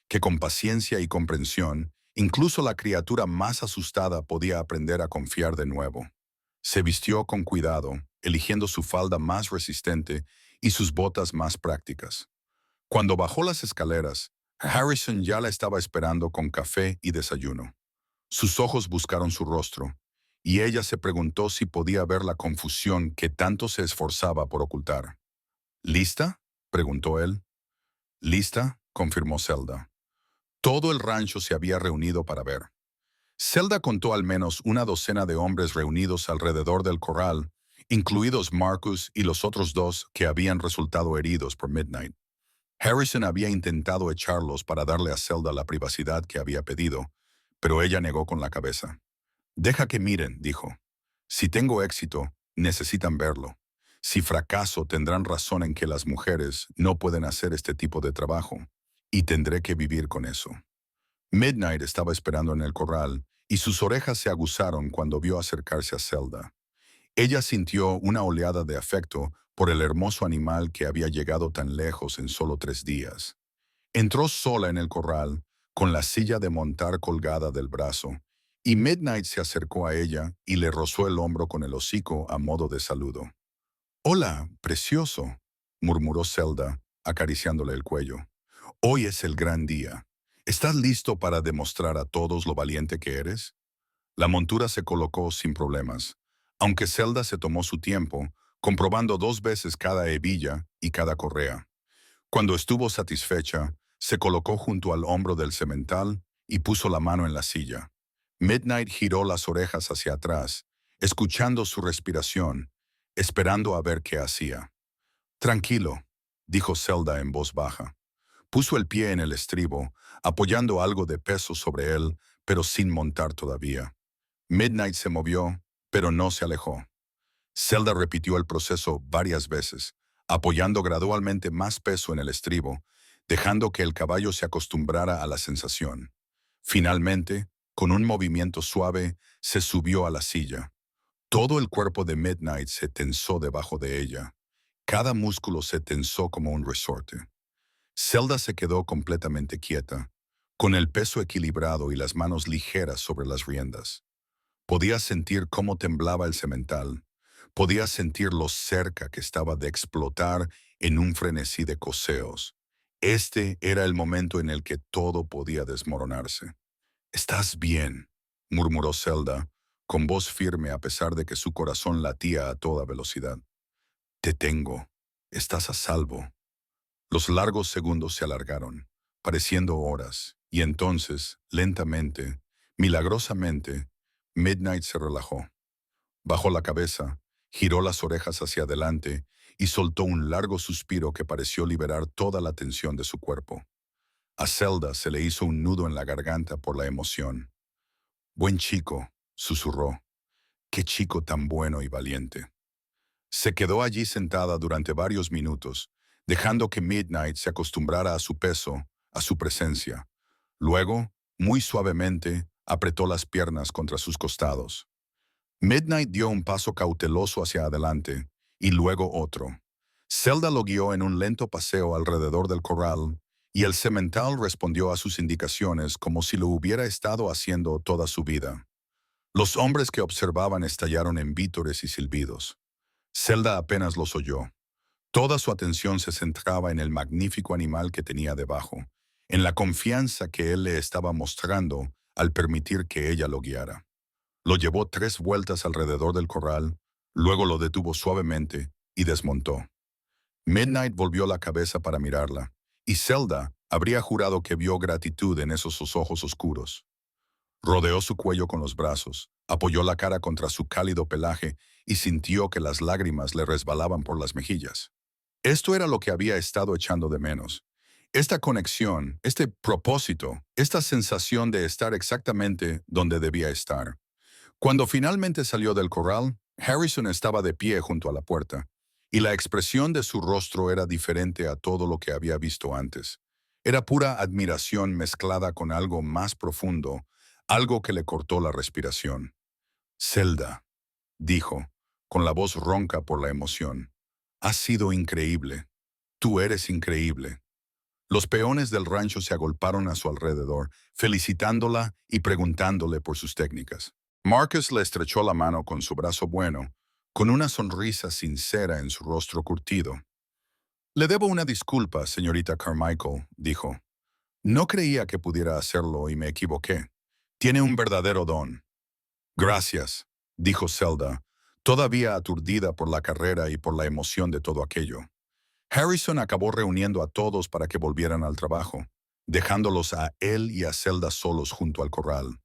que con paciencia y comprensión, incluso la criatura más asustada podía aprender a confiar de nuevo. Se vistió con cuidado, eligiendo su falda más resistente y sus botas más prácticas. Cuando bajó las escaleras, Harrison ya la estaba esperando con café y desayuno. Sus ojos buscaron su rostro, y ella se preguntó si podía ver la confusión que tanto se esforzaba por ocultar. ¿Lista?, preguntó él. ¿Lista?, confirmó Zelda. Todo el rancho se había reunido para ver. Zelda contó al menos una docena de hombres reunidos alrededor del corral, incluidos Marcus y los otros dos que habían resultado heridos por Midnight. Harrison había intentado echarlos para darle a Zelda la privacidad que había pedido, pero ella negó con la cabeza. Deja que miren, dijo. Si tengo éxito, necesitan verlo. Si fracaso, tendrán razón en que las mujeres no pueden hacer este tipo de trabajo, y tendré que vivir con eso. Midnight estaba esperando en el corral, y sus orejas se aguzaron cuando vio acercarse a Zelda. Ella sintió una oleada de afecto por el hermoso animal que había llegado tan lejos en solo 3 días. Entró sola en el corral, con la silla de montar colgada del brazo, y Midnight se acercó a ella y le rozó el hombro con el hocico a modo de saludo. «Hola, precioso», murmuró Zelda, acariciándole el cuello. «Hoy es el gran día. ¿Estás listo para demostrar a todos lo valiente que eres?» La montura se colocó sin problemas, aunque Zelda se tomó su tiempo, comprobando 2 veces cada hebilla y cada correa. Cuando estuvo satisfecha, se colocó junto al hombro del semental y puso la mano en la silla. Midnight giró las orejas hacia atrás, escuchando su respiración, esperando a ver qué hacía. «Tranquilo», dijo Zelda en voz baja. Puso el pie en el estribo, apoyando algo de peso sobre él, pero sin montar todavía. Midnight se movió, pero no se alejó. Zelda repitió el proceso varias veces, apoyando gradualmente más peso en el estribo, dejando que el caballo se acostumbrara a la sensación. Finalmente, con un movimiento suave, se subió a la silla. Todo el cuerpo de Midnight se tensó debajo de ella. Cada músculo se tensó como un resorte. Zelda se quedó completamente quieta, con el peso equilibrado y las manos ligeras sobre las riendas. Podía sentir cómo temblaba el semental. Podía sentir lo cerca que estaba de explotar en un frenesí de coceos. Este era el momento en el que todo podía desmoronarse. «Estás bien», murmuró Zelda, con voz firme a pesar de que su corazón latía a toda velocidad. «Te tengo. Estás a salvo». Los largos segundos se alargaron, pareciendo horas, y entonces, lentamente, milagrosamente, Midnight se relajó. Bajó la cabeza, giró las orejas hacia adelante y soltó un largo suspiro que pareció liberar toda la tensión de su cuerpo. A Zelda se le hizo un nudo en la garganta por la emoción. «Buen chico», susurró. «Qué chico tan bueno y valiente». Se quedó allí sentada durante varios minutos, dejando que Midnight se acostumbrara a su peso, a su presencia. Luego, muy suavemente, apretó las piernas contra sus costados. Midnight dio un paso cauteloso hacia adelante, y luego otro. Zelda lo guió en un lento paseo alrededor del corral, y el semental respondió a sus indicaciones como si lo hubiera estado haciendo toda su vida. Los hombres que observaban estallaron en vítores y silbidos. Zelda apenas los oyó. Toda su atención se centraba en el magnífico animal que tenía debajo, en la confianza que él le estaba mostrando al permitir que ella lo guiara. Lo llevó 3 vueltas alrededor del corral, luego lo detuvo suavemente y desmontó. Midnight volvió la cabeza para mirarla, y Zelda habría jurado que vio gratitud en esos sus ojos oscuros. Rodeó su cuello con los brazos, apoyó la cara contra su cálido pelaje y sintió que las lágrimas le resbalaban por las mejillas. Esto era lo que había estado echando de menos. Esta conexión, este propósito, esta sensación de estar exactamente donde debía estar. Cuando finalmente salió del corral, Harrison estaba de pie junto a la puerta, y la expresión de su rostro era diferente a todo lo que había visto antes. Era pura admiración mezclada con algo más profundo, algo que le cortó la respiración. «Zelda», dijo, con la voz ronca por la emoción, Has sido increíble. Tú eres increíble. Los peones del rancho se agolparon a su alrededor, felicitándola y preguntándole por sus técnicas. Marcus le estrechó la mano con su brazo bueno, con una sonrisa sincera en su rostro curtido. Le debo una disculpa, señorita Carmichael, dijo. No creía que pudiera hacerlo y me equivoqué. Tiene un verdadero don. Gracias, dijo Zelda, todavía aturdida por la carrera y por la emoción de todo aquello. Harrison acabó reuniendo a todos para que volvieran al trabajo, dejándolos a él y a Zelda solos junto al corral.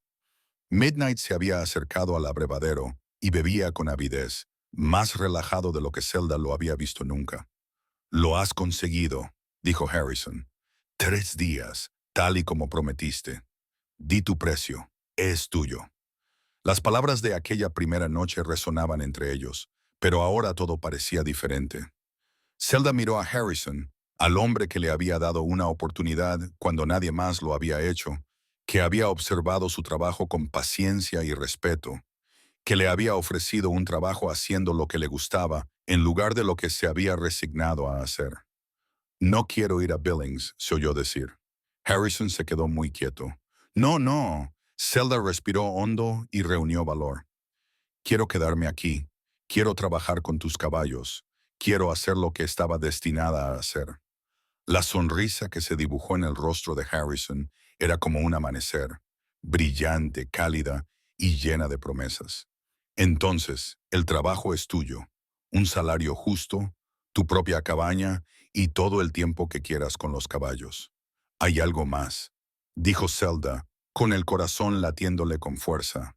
Midnight se había acercado al abrevadero y bebía con avidez, más relajado de lo que Zelda lo había visto nunca. Lo has conseguido, dijo Harrison. 3 días, tal y como prometiste. Di tu precio, es tuyo. Las palabras de aquella primera noche resonaban entre ellos, pero ahora todo parecía diferente. Zelda miró a Harrison, al hombre que le había dado una oportunidad cuando nadie más lo había hecho, que había observado su trabajo con paciencia y respeto, que le había ofrecido un trabajo haciendo lo que le gustaba en lugar de lo que se había resignado a hacer. No quiero ir a Billings, se oyó decir. Harrison se quedó muy quieto. No, no. Zelda respiró hondo y reunió valor. Quiero quedarme aquí. Quiero trabajar con tus caballos. Quiero hacer lo que estaba destinada a hacer. La sonrisa que se dibujó en el rostro de Harrison era como un amanecer, brillante, cálida y llena de promesas. Entonces, el trabajo es tuyo, un salario justo, tu propia cabaña y todo el tiempo que quieras con los caballos. Hay algo más, dijo Zelda, con el corazón latiéndole con fuerza.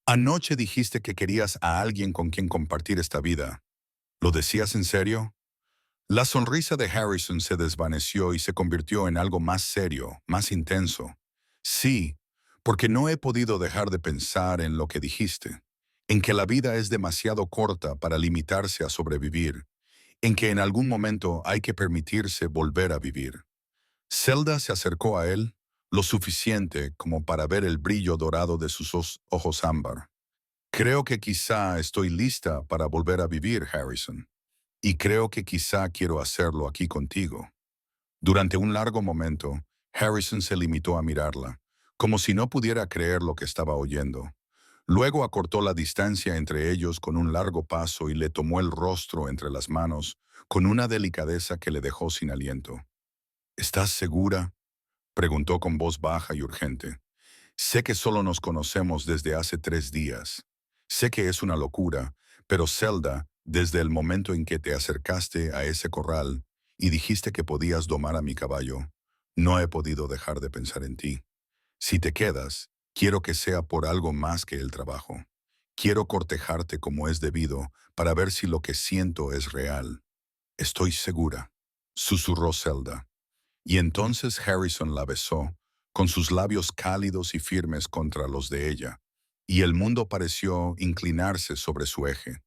Anoche dijiste que querías a alguien con quien compartir esta vida. ¿Lo decías en serio? La sonrisa de Harrison se desvaneció y se convirtió en algo más serio, más intenso. Sí, porque no he podido dejar de pensar en lo que dijiste, en que la vida es demasiado corta para limitarse a sobrevivir, en que en algún momento hay que permitirse volver a vivir. Zelda se acercó a él lo suficiente como para ver el brillo dorado de sus ojos ámbar. Creo que quizá estoy lista para volver a vivir, Harrison. Y creo que quizá quiero hacerlo aquí contigo. Durante un largo momento, Harrison se limitó a mirarla, como si no pudiera creer lo que estaba oyendo. Luego acortó la distancia entre ellos con un largo paso y le tomó el rostro entre las manos con una delicadeza que le dejó sin aliento. ¿Estás segura?, preguntó con voz baja y urgente. Sé que solo nos conocemos desde hace 3 días. Sé que es una locura, pero Zelda, desde el momento en que te acercaste a ese corral y dijiste que podías domar a mi caballo, no he podido dejar de pensar en ti. Si te quedas, quiero que sea por algo más que el trabajo. Quiero cortejarte como es debido para ver si lo que siento es real. Estoy segura, susurró Zelda. Y entonces Harrison la besó, con sus labios cálidos y firmes contra los de ella, y el mundo pareció inclinarse sobre su eje.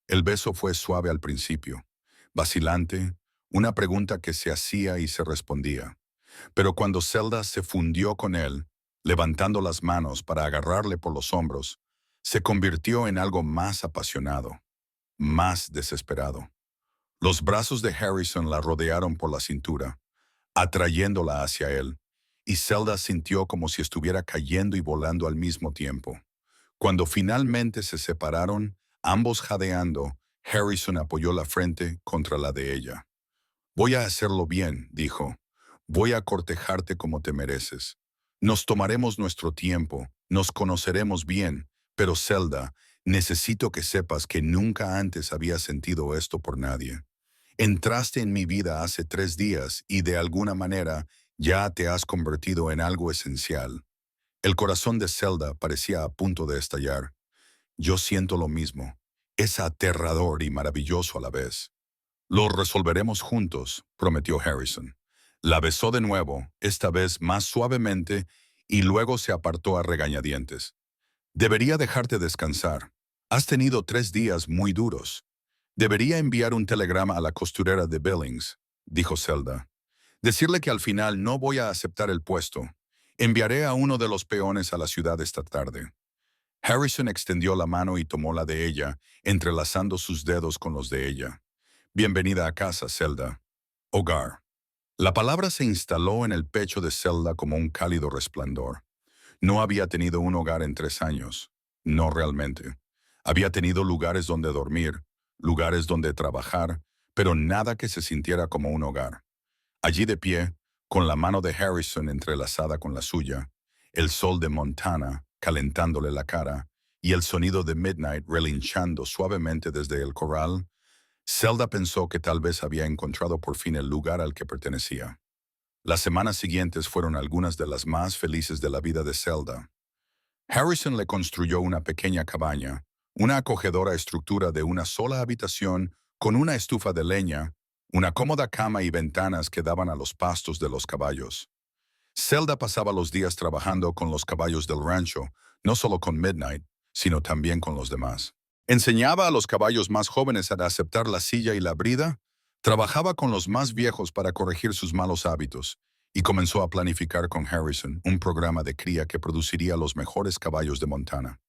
El beso fue suave al principio, vacilante, una pregunta que se hacía y se respondía. Pero cuando Zelda se fundió con él, levantando las manos para agarrarle por los hombros, se convirtió en algo más apasionado, más desesperado. Los brazos de Harrison la rodearon por la cintura, atrayéndola hacia él, y Zelda sintió como si estuviera cayendo y volando al mismo tiempo. Cuando finalmente se separaron, ambos jadeando, Harrison apoyó la frente contra la de ella. Voy a hacerlo bien, dijo. Voy a cortejarte como te mereces. Nos tomaremos nuestro tiempo, nos conoceremos bien, pero Zelda, necesito que sepas que nunca antes había sentido esto por nadie. Entraste en mi vida hace 3 días y de alguna manera ya te has convertido en algo esencial. El corazón de Zelda parecía a punto de estallar. Yo siento lo mismo. Es aterrador y maravilloso a la vez. Lo resolveremos juntos, prometió Harrison. La besó de nuevo, esta vez más suavemente, y luego se apartó a regañadientes. Debería dejarte descansar. Has tenido 3 días muy duros. Debería enviar un telegrama a la costurera de Billings, dijo Zelda. Decirle que al final no voy a aceptar el puesto. Enviaré a uno de los peones a la ciudad esta tarde. Harrison extendió la mano y tomó la de ella, entrelazando sus dedos con los de ella. Bienvenida a casa, Zelda. Hogar. La palabra se instaló en el pecho de Zelda como un cálido resplandor. No había tenido un hogar en 3 años. No realmente. Había tenido lugares donde dormir, lugares donde trabajar, pero nada que se sintiera como un hogar. Allí de pie, con la mano de Harrison entrelazada con la suya, el sol de Montana calentándole la cara y el sonido de Midnight relinchando suavemente desde el corral, Zelda pensó que tal vez había encontrado por fin el lugar al que pertenecía. Las semanas siguientes fueron algunas de las más felices de la vida de Zelda. Harrison le construyó una pequeña cabaña, una acogedora estructura de una sola habitación con una estufa de leña, una cómoda cama y ventanas que daban a los pastos de los caballos. Zelda pasaba los días trabajando con los caballos del rancho, no solo con Midnight, sino también con los demás. Enseñaba a los caballos más jóvenes a aceptar la silla y la brida, trabajaba con los más viejos para corregir sus malos hábitos, y comenzó a planificar con Harrison un programa de cría que produciría los mejores caballos de Montana.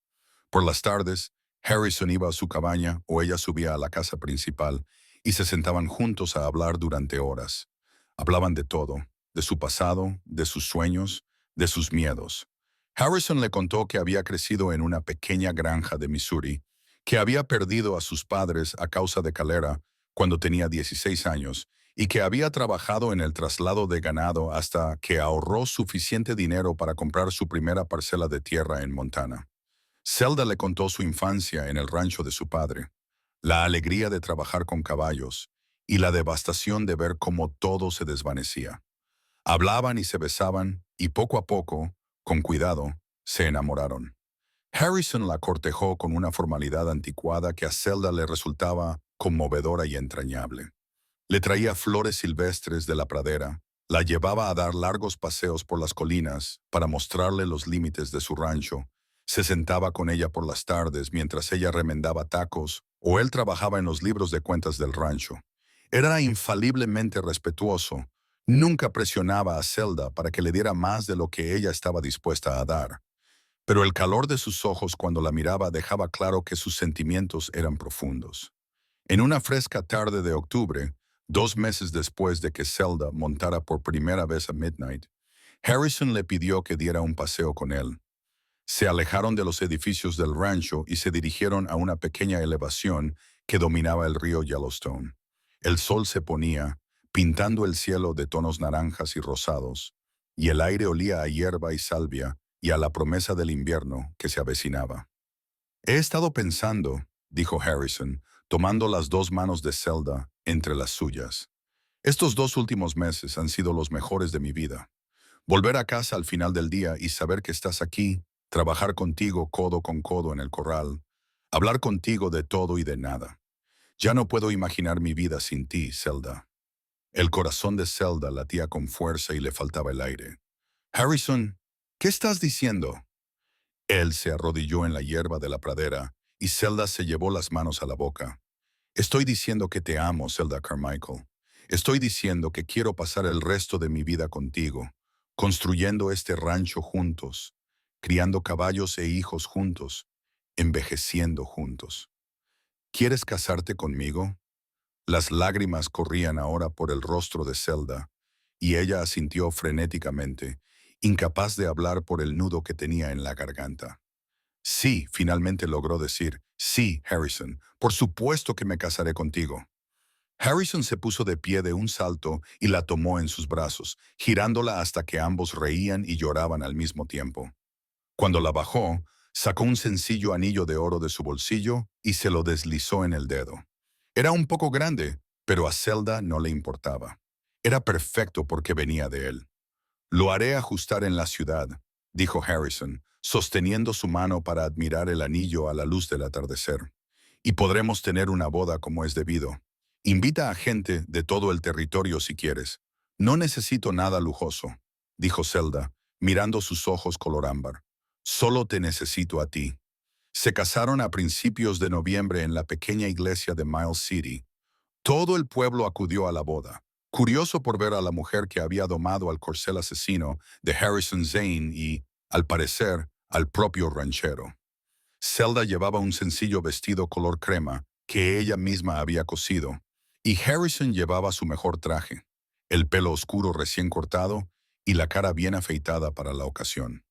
Por las tardes, Harrison iba a su cabaña o ella subía a la casa principal y se sentaban juntos a hablar durante horas. Hablaban de todo, de su pasado, de sus sueños, de sus miedos. Harrison le contó que había crecido en una pequeña granja de Missouri, que había perdido a sus padres a causa de cólera cuando tenía 16 años y que había trabajado en el traslado de ganado hasta que ahorró suficiente dinero para comprar su primera parcela de tierra en Montana. Zelda le contó su infancia en el rancho de su padre, la alegría de trabajar con caballos y la devastación de ver cómo todo se desvanecía. Hablaban y se besaban y poco a poco, con cuidado, se enamoraron. Harrison la cortejó con una formalidad anticuada que a Zelda le resultaba conmovedora y entrañable. Le traía flores silvestres de la pradera, la llevaba a dar largos paseos por las colinas para mostrarle los límites de su rancho, se sentaba con ella por las tardes mientras ella remendaba tacos o él trabajaba en los libros de cuentas del rancho. Era infaliblemente respetuoso, nunca presionaba a Zelda para que le diera más de lo que ella estaba dispuesta a dar, pero el calor de sus ojos cuando la miraba dejaba claro que sus sentimientos eran profundos. En una fresca tarde de octubre, 2 meses después de que Zelda montara por primera vez a Midnight, Harrison le pidió que diera un paseo con él. Se alejaron de los edificios del rancho y se dirigieron a una pequeña elevación que dominaba el río Yellowstone. El sol se ponía, pintando el cielo de tonos naranjas y rosados, y el aire olía a hierba y salvia y a la promesa del invierno que se avecinaba. He estado pensando, dijo Harrison, tomando las dos manos de Zelda entre las suyas. Estos 2 últimos meses han sido los mejores de mi vida. Volver a casa al final del día y saber que estás aquí, trabajar contigo codo con codo en el corral, hablar contigo de todo y de nada. Ya no puedo imaginar mi vida sin ti, Zelda. El corazón de Zelda latía con fuerza y le faltaba el aire. Harrison, ¿qué estás diciendo? Él se arrodilló en la hierba de la pradera y Zelda se llevó las manos a la boca. Estoy diciendo que te amo, Zelda Carmichael. Estoy diciendo que quiero pasar el resto de mi vida contigo, construyendo este rancho juntos, criando caballos e hijos juntos, envejeciendo juntos. ¿Quieres casarte conmigo? Las lágrimas corrían ahora por el rostro de Zelda, y ella asintió frenéticamente, incapaz de hablar por el nudo que tenía en la garganta. Sí, finalmente logró decir, sí, Harrison, por supuesto que me casaré contigo. Harrison se puso de pie de un salto y la tomó en sus brazos, girándola hasta que ambos reían y lloraban al mismo tiempo. Cuando la bajó, sacó un sencillo anillo de oro de su bolsillo y se lo deslizó en el dedo. Era un poco grande, pero a Zelda no le importaba. Era perfecto porque venía de él. Lo haré ajustar en la ciudad, dijo Harrison, sosteniendo su mano para admirar el anillo a la luz del atardecer. Y podremos tener una boda como es debido. Invita a gente de todo el territorio si quieres. No necesito nada lujoso, dijo Zelda, mirando sus ojos color ámbar. Solo te necesito a ti. Se casaron a principios de noviembre en la pequeña iglesia de Miles City. Todo el pueblo acudió a la boda, curioso por ver a la mujer que había domado al corcel asesino de Harrison Zane y, al parecer, al propio ranchero. Zelda llevaba un sencillo vestido color crema que ella misma había cosido, Y Harrison llevaba su mejor traje, el pelo oscuro recién cortado y la cara bien afeitada para la ocasión.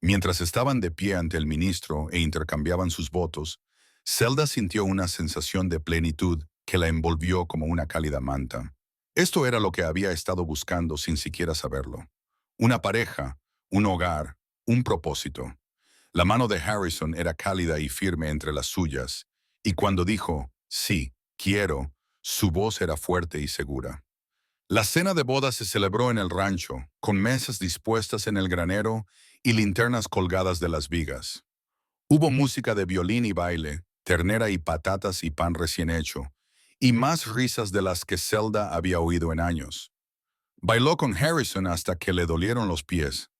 Mientras estaban de pie ante el ministro e intercambiaban sus votos, Zelda sintió una sensación de plenitud que la envolvió como una cálida manta. Esto era lo que había estado buscando sin siquiera saberlo. Una pareja, un hogar, un propósito. La mano de Harrison era cálida y firme entre las suyas, y cuando dijo, sí, quiero, su voz era fuerte y segura. La cena de boda se celebró en el rancho, con mesas dispuestas en el granero y linternas colgadas de las vigas. Hubo música de violín y baile, ternera y patatas y pan recién hecho, y más risas de las que Zelda había oído en años. Bailó con Harrison hasta que le dolieron los pies,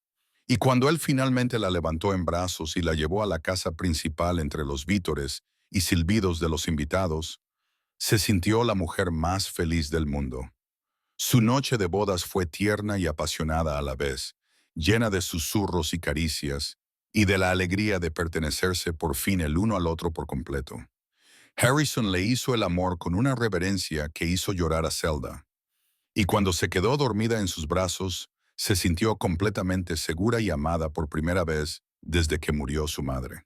y cuando él finalmente la levantó en brazos y la llevó a la casa principal entre los vítores y silbidos de los invitados, se sintió la mujer más feliz del mundo. Su noche de bodas fue tierna y apasionada a la vez, llena de susurros y caricias, y de la alegría de pertenecerse por fin el uno al otro por completo. Harrison le hizo el amor con una reverencia que hizo llorar a Zelda, y cuando se quedó dormida en sus brazos, se sintió completamente segura y amada por primera vez desde que murió su madre.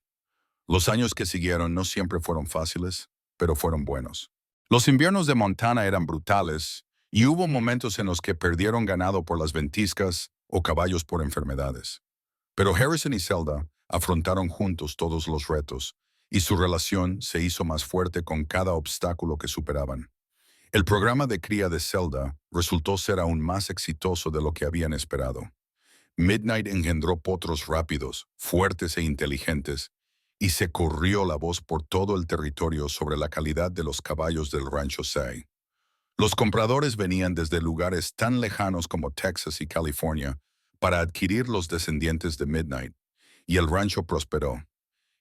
Los años que siguieron no siempre fueron fáciles, pero fueron buenos. Los inviernos de Montana eran brutales y hubo momentos en los que perdieron ganado por las ventiscas o caballos por enfermedades. Pero Harrison y Zelda afrontaron juntos todos los retos y su relación se hizo más fuerte con cada obstáculo que superaban. El programa de cría de Zelda resultó ser aún más exitoso de lo que habían esperado. Midnight engendró potros rápidos, fuertes e inteligentes, y se corrió la voz por todo el territorio sobre la calidad de los caballos del rancho Say. Los compradores venían desde lugares tan lejanos como Texas y California para adquirir los descendientes de Midnight, y el rancho prosperó.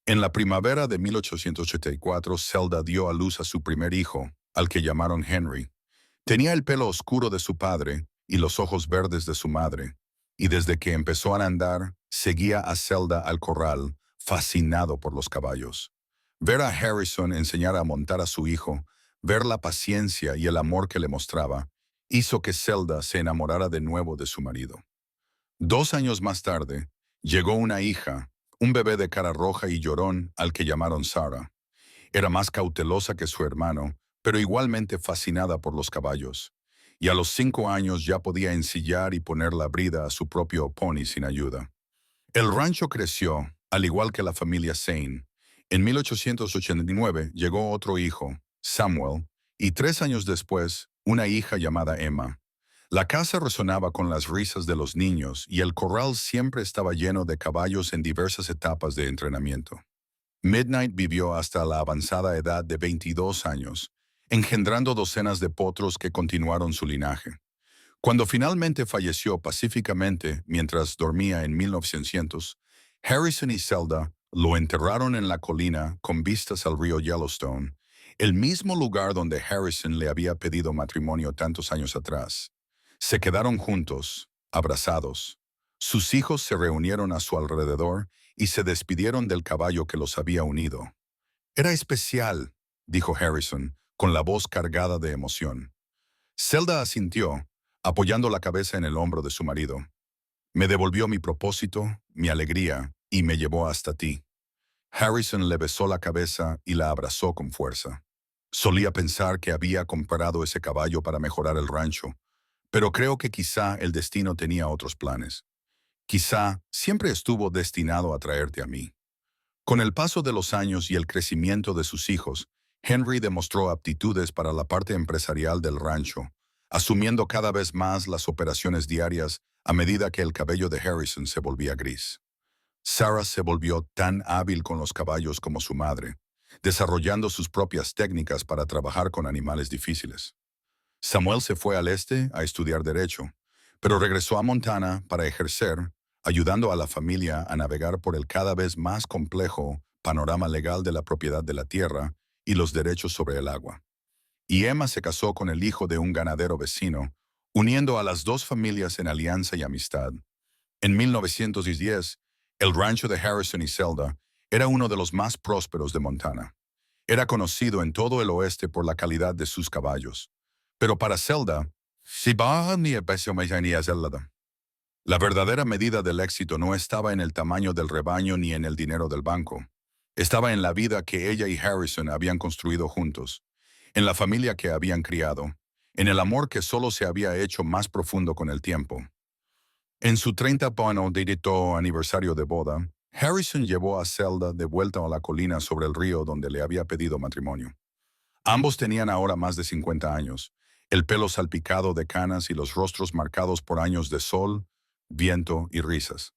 En la primavera de 1884, Zelda dio a luz a su primer hijo, al que llamaron Henry. Tenía el pelo oscuro de su padre y los ojos verdes de su madre, y desde que empezó a andar, seguía a Zelda al corral, fascinado por los caballos. Ver a Harrison enseñar a montar a su hijo, ver la paciencia y el amor que le mostraba, hizo que Zelda se enamorara de nuevo de su marido. 2 años más tarde, llegó una hija, un bebé de cara roja y llorón al que llamaron Sarah. Era más cautelosa que su hermano, pero igualmente fascinada por los caballos. Y a los 5 años ya podía ensillar y poner la brida a su propio pony sin ayuda. El rancho creció, al igual que la familia Zane. En 1889 llegó otro hijo, Samuel, y 3 años después, una hija llamada Emma. La casa resonaba con las risas de los niños y el corral siempre estaba lleno de caballos en diversas etapas de entrenamiento. Midnight vivió hasta la avanzada edad de 22 años, engendrando docenas de potros que continuaron su linaje. Cuando finalmente falleció pacíficamente mientras dormía en 1900, Harrison y Zelda lo enterraron en la colina con vistas al río Yellowstone, el mismo lugar donde Harrison le había pedido matrimonio tantos años atrás. Se quedaron juntos, abrazados. Sus hijos se reunieron a su alrededor y se despidieron del caballo que los había unido. Era especial, dijo Harrison, con la voz cargada de emoción. Zelda asintió, apoyando la cabeza en el hombro de su marido. Me devolvió mi propósito, mi alegría, y me llevó hasta ti. Harrison le besó la cabeza y la abrazó con fuerza. Solía pensar que había comprado ese caballo para mejorar el rancho, pero creo que quizá el destino tenía otros planes. Quizá siempre estuvo destinado a traerte a mí. Con el paso de los años y el crecimiento de sus hijos, Henry demostró aptitudes para la parte empresarial del rancho, asumiendo cada vez más las operaciones diarias a medida que el cabello de Harrison se volvía gris. Sarah se volvió tan hábil con los caballos como su madre, desarrollando sus propias técnicas para trabajar con animales difíciles. Samuel se fue al este a estudiar derecho, pero regresó a Montana para ejercer, ayudando a la familia a navegar por el cada vez más complejo panorama legal de la propiedad de la tierra y los derechos sobre el agua. Y Emma se casó con el hijo de un ganadero vecino, uniendo a las dos familias en alianza y amistad. En 1910, el rancho de Harrison y Zelda era uno de los más prósperos de Montana. Era conocido en todo el oeste por la calidad de sus caballos, Pero para Zelda, si baja ni el peso me ni Zelda. La verdadera medida del éxito no estaba en el tamaño del rebaño ni en el dinero del banco. Estaba en la vida que ella y Harrison habían construido juntos, en la familia que habían criado, en el amor que solo se había hecho más profundo con el tiempo. En su 30º aniversario de boda, Harrison llevó a Zelda de vuelta a la colina sobre el río donde le había pedido matrimonio. Ambos tenían ahora más de 50 años, el pelo salpicado de canas y los rostros marcados por años de sol, viento y risas.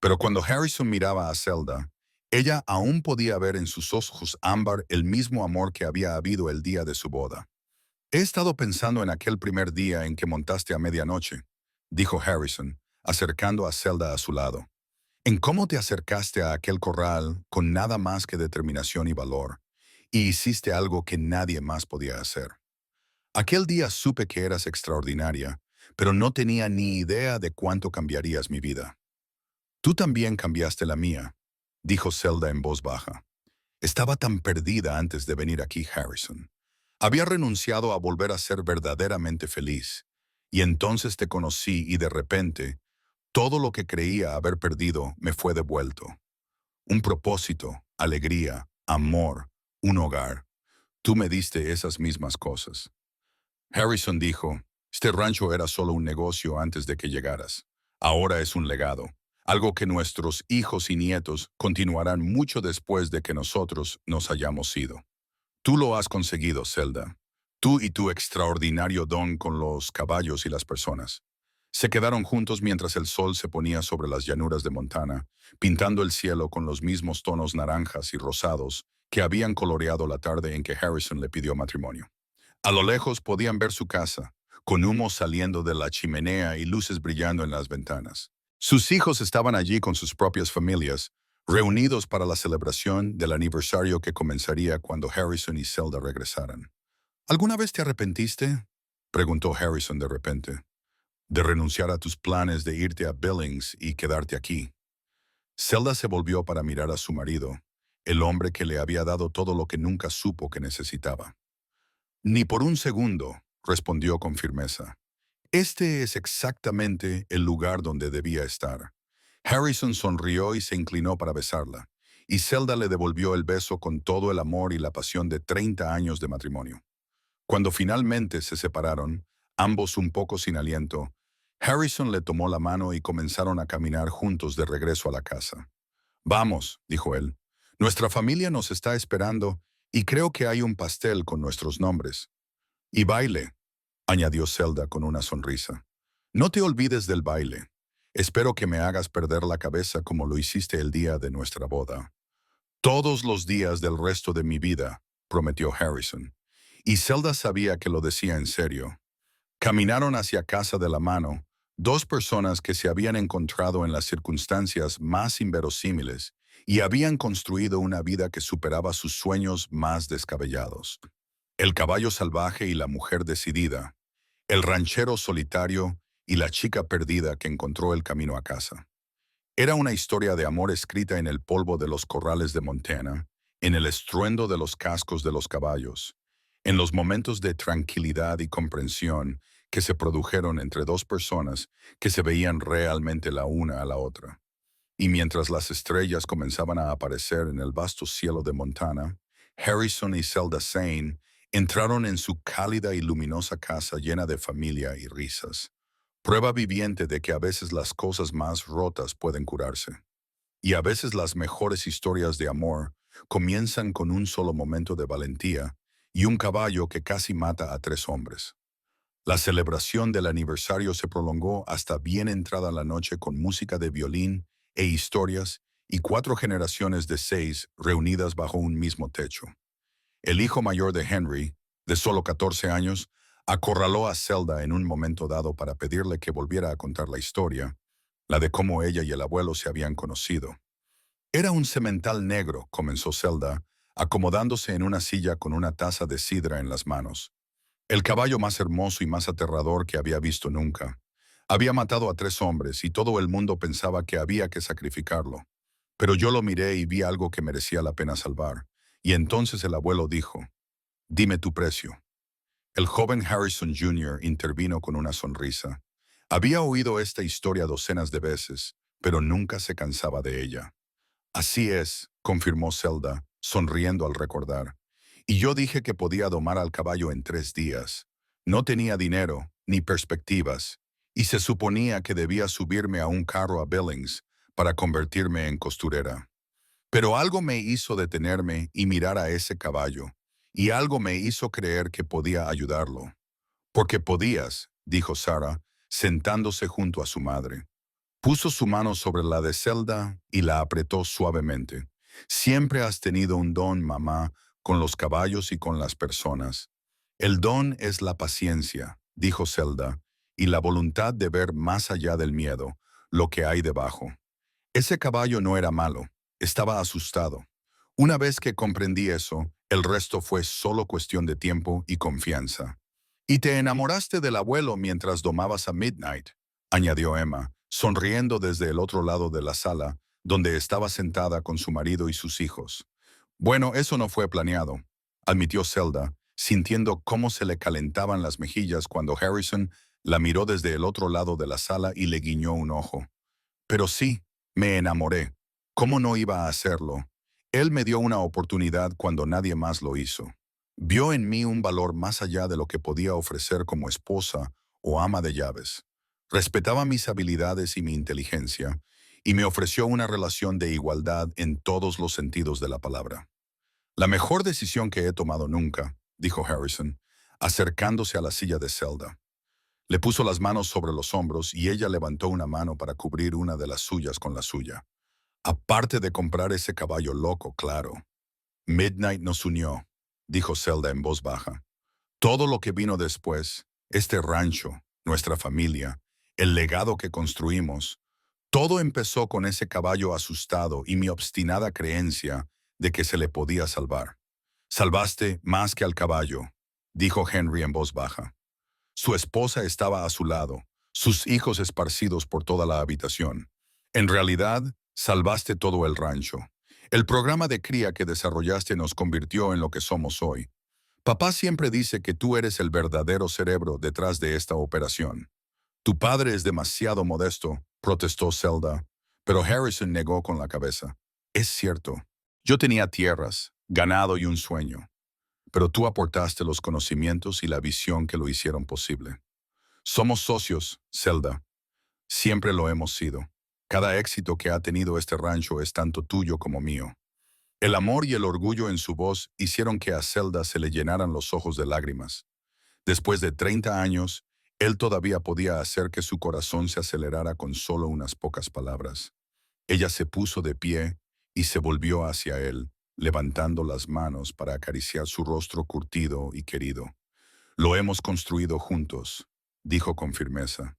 Pero cuando Harrison miraba a Zelda, ella aún podía ver en sus ojos ámbar el mismo amor que había habido el día de su boda. He estado pensando en aquel primer día en que montaste a medianoche, dijo Harrison, acercando a Zelda a su lado. En cómo te acercaste a aquel corral con nada más que determinación y valor, y hiciste algo que nadie más podía hacer. Aquel día supe que eras extraordinaria, pero no tenía ni idea de cuánto cambiarías mi vida. Tú también cambiaste la mía, dijo Zelda en voz baja. Estaba tan perdida antes de venir aquí, Harrison. Había renunciado a volver a ser verdaderamente feliz, y entonces te conocí y de repente, todo lo que creía haber perdido me fue devuelto. Un propósito, alegría, amor, un hogar. Tú me diste esas mismas cosas. Harrison dijo, este rancho era solo un negocio antes de que llegaras. Ahora es un legado, algo que nuestros hijos y nietos continuarán mucho después de que nosotros nos hayamos ido. Tú lo has conseguido, Zelda. Tú y tu extraordinario don con los caballos y las personas. Se quedaron juntos mientras el sol se ponía sobre las llanuras de Montana, pintando el cielo con los mismos tonos naranjas y rosados que habían coloreado la tarde en que Harrison le pidió matrimonio. A lo lejos podían ver su casa, con humo saliendo de la chimenea y luces brillando en las ventanas. Sus hijos estaban allí con sus propias familias, reunidos para la celebración del aniversario que comenzaría cuando Harrison y Zelda regresaran. ¿Alguna vez te arrepentiste?, preguntó Harrison de repente, de renunciar a tus planes de irte a Billings y quedarte aquí. Zelda se volvió para mirar a su marido, el hombre que le había dado todo lo que nunca supo que necesitaba. Ni por un segundo, respondió con firmeza. Este es exactamente el lugar donde debía estar. Harrison sonrió y se inclinó para besarla, y Zelda le devolvió el beso con todo el amor y la pasión de 30 años de matrimonio. Cuando finalmente se separaron, ambos un poco sin aliento, Harrison le tomó la mano y comenzaron a caminar juntos de regreso a la casa. Vamos, dijo él. Nuestra familia nos está esperando y creo que hay un pastel con nuestros nombres. Y baile, añadió Zelda con una sonrisa. No te olvides del baile. Espero que me hagas perder la cabeza como lo hiciste el día de nuestra boda. Todos los días del resto de mi vida, prometió Harrison. Y Zelda sabía que lo decía en serio. Caminaron hacia casa de la mano, dos personas que se habían encontrado en las circunstancias más inverosímiles y habían construido una vida que superaba sus sueños más descabellados. El caballo salvaje y la mujer decidida, el ranchero solitario y la chica perdida que encontró el camino a casa. Era una historia de amor escrita en el polvo de los corrales de Montana, en el estruendo de los cascos de los caballos, en los momentos de tranquilidad y comprensión que se produjeron entre dos personas que se veían realmente la una a la otra. Y mientras las estrellas comenzaban a aparecer en el vasto cielo de Montana, Harrison y Zelda Zane entraron en su cálida y luminosa casa llena de familia y risas. Prueba viviente de que a veces las cosas más rotas pueden curarse. Y a veces las mejores historias de amor comienzan con un solo momento de valentía y un caballo que casi mata a 3 hombres. La celebración del aniversario se prolongó hasta bien entrada la noche con música de violín e historias y 4 generaciones de 6 reunidas bajo un mismo techo. El hijo mayor de Henry, de solo 14 años, acorraló a Zelda en un momento dado para pedirle que volviera a contar la historia, la de cómo ella y el abuelo se habían conocido. Era un semental negro, comenzó Zelda, acomodándose en una silla con una taza de sidra en las manos. El caballo más hermoso y más aterrador que había visto nunca. Había matado a 3 hombres y todo el mundo pensaba que había que sacrificarlo. Pero yo lo miré y vi algo que merecía la pena salvar. Y entonces el abuelo dijo, «Dime tu precio». El joven Harrison Jr. intervino con una sonrisa. Había oído esta historia docenas de veces, pero nunca se cansaba de ella. Así es, confirmó Zelda, sonriendo al recordar. Y yo dije que podía domar al caballo en 3 días. No tenía dinero, ni perspectivas, y se suponía que debía subirme a un carro a Billings para convertirme en costurera. Pero algo me hizo detenerme y mirar a ese caballo, y algo me hizo creer que podía ayudarlo. Porque podías, dijo Sarah, sentándose junto a su madre. Puso su mano sobre la de Zelda y la apretó suavemente. Siempre has tenido un don, mamá, con los caballos y con las personas. El don es la paciencia, dijo Zelda, y la voluntad de ver más allá del miedo, lo que hay debajo. Ese caballo no era malo, estaba asustado. Una vez que comprendí eso, el resto fue solo cuestión de tiempo y confianza. Y te enamoraste del abuelo mientras domabas a Midnight, añadió Emma, sonriendo desde el otro lado de la sala, donde estaba sentada con su marido y sus hijos. Bueno, eso no fue planeado, admitió Zelda, sintiendo cómo se le calentaban las mejillas cuando Harrison la miró desde el otro lado de la sala y le guiñó un ojo. Pero sí, me enamoré. ¿Cómo no iba a hacerlo? Él me dio una oportunidad cuando nadie más lo hizo. Vio en mí un valor más allá de lo que podía ofrecer como esposa o ama de llaves. Respetaba mis habilidades y mi inteligencia, y me ofreció una relación de igualdad en todos los sentidos de la palabra. La mejor decisión que he tomado nunca, dijo Harrison, acercándose a la silla de Zelda. Le puso las manos sobre los hombros y ella levantó una mano para cubrir una de las suyas con la suya. Aparte de comprar ese caballo loco, claro. Midnight nos unió, dijo Zelda en voz baja. Todo lo que vino después, este rancho, nuestra familia, el legado que construimos, todo empezó con ese caballo asustado y mi obstinada creencia de que se le podía salvar. Salvaste más que al caballo, dijo Henry en voz baja. Su esposa estaba a su lado, sus hijos esparcidos por toda la habitación. En realidad, salvaste todo el rancho. El programa de cría que desarrollaste nos convirtió en lo que somos hoy. Papá siempre dice que tú eres el verdadero cerebro detrás de esta operación. Tu padre es demasiado modesto, protestó Zelda, pero Harrison negó con la cabeza. Es cierto. Yo tenía tierras, ganado y un sueño, pero tú aportaste los conocimientos y la visión que lo hicieron posible. Somos socios, Zelda. Siempre lo hemos sido. Cada éxito que ha tenido este rancho es tanto tuyo como mío. El amor y el orgullo en su voz hicieron que a Zelda se le llenaran los ojos de lágrimas. Después de 30 años, él todavía podía hacer que su corazón se acelerara con solo unas pocas palabras. Ella se puso de pie y se volvió hacia él, levantando las manos para acariciar su rostro curtido y querido. Lo hemos construido juntos, dijo con firmeza.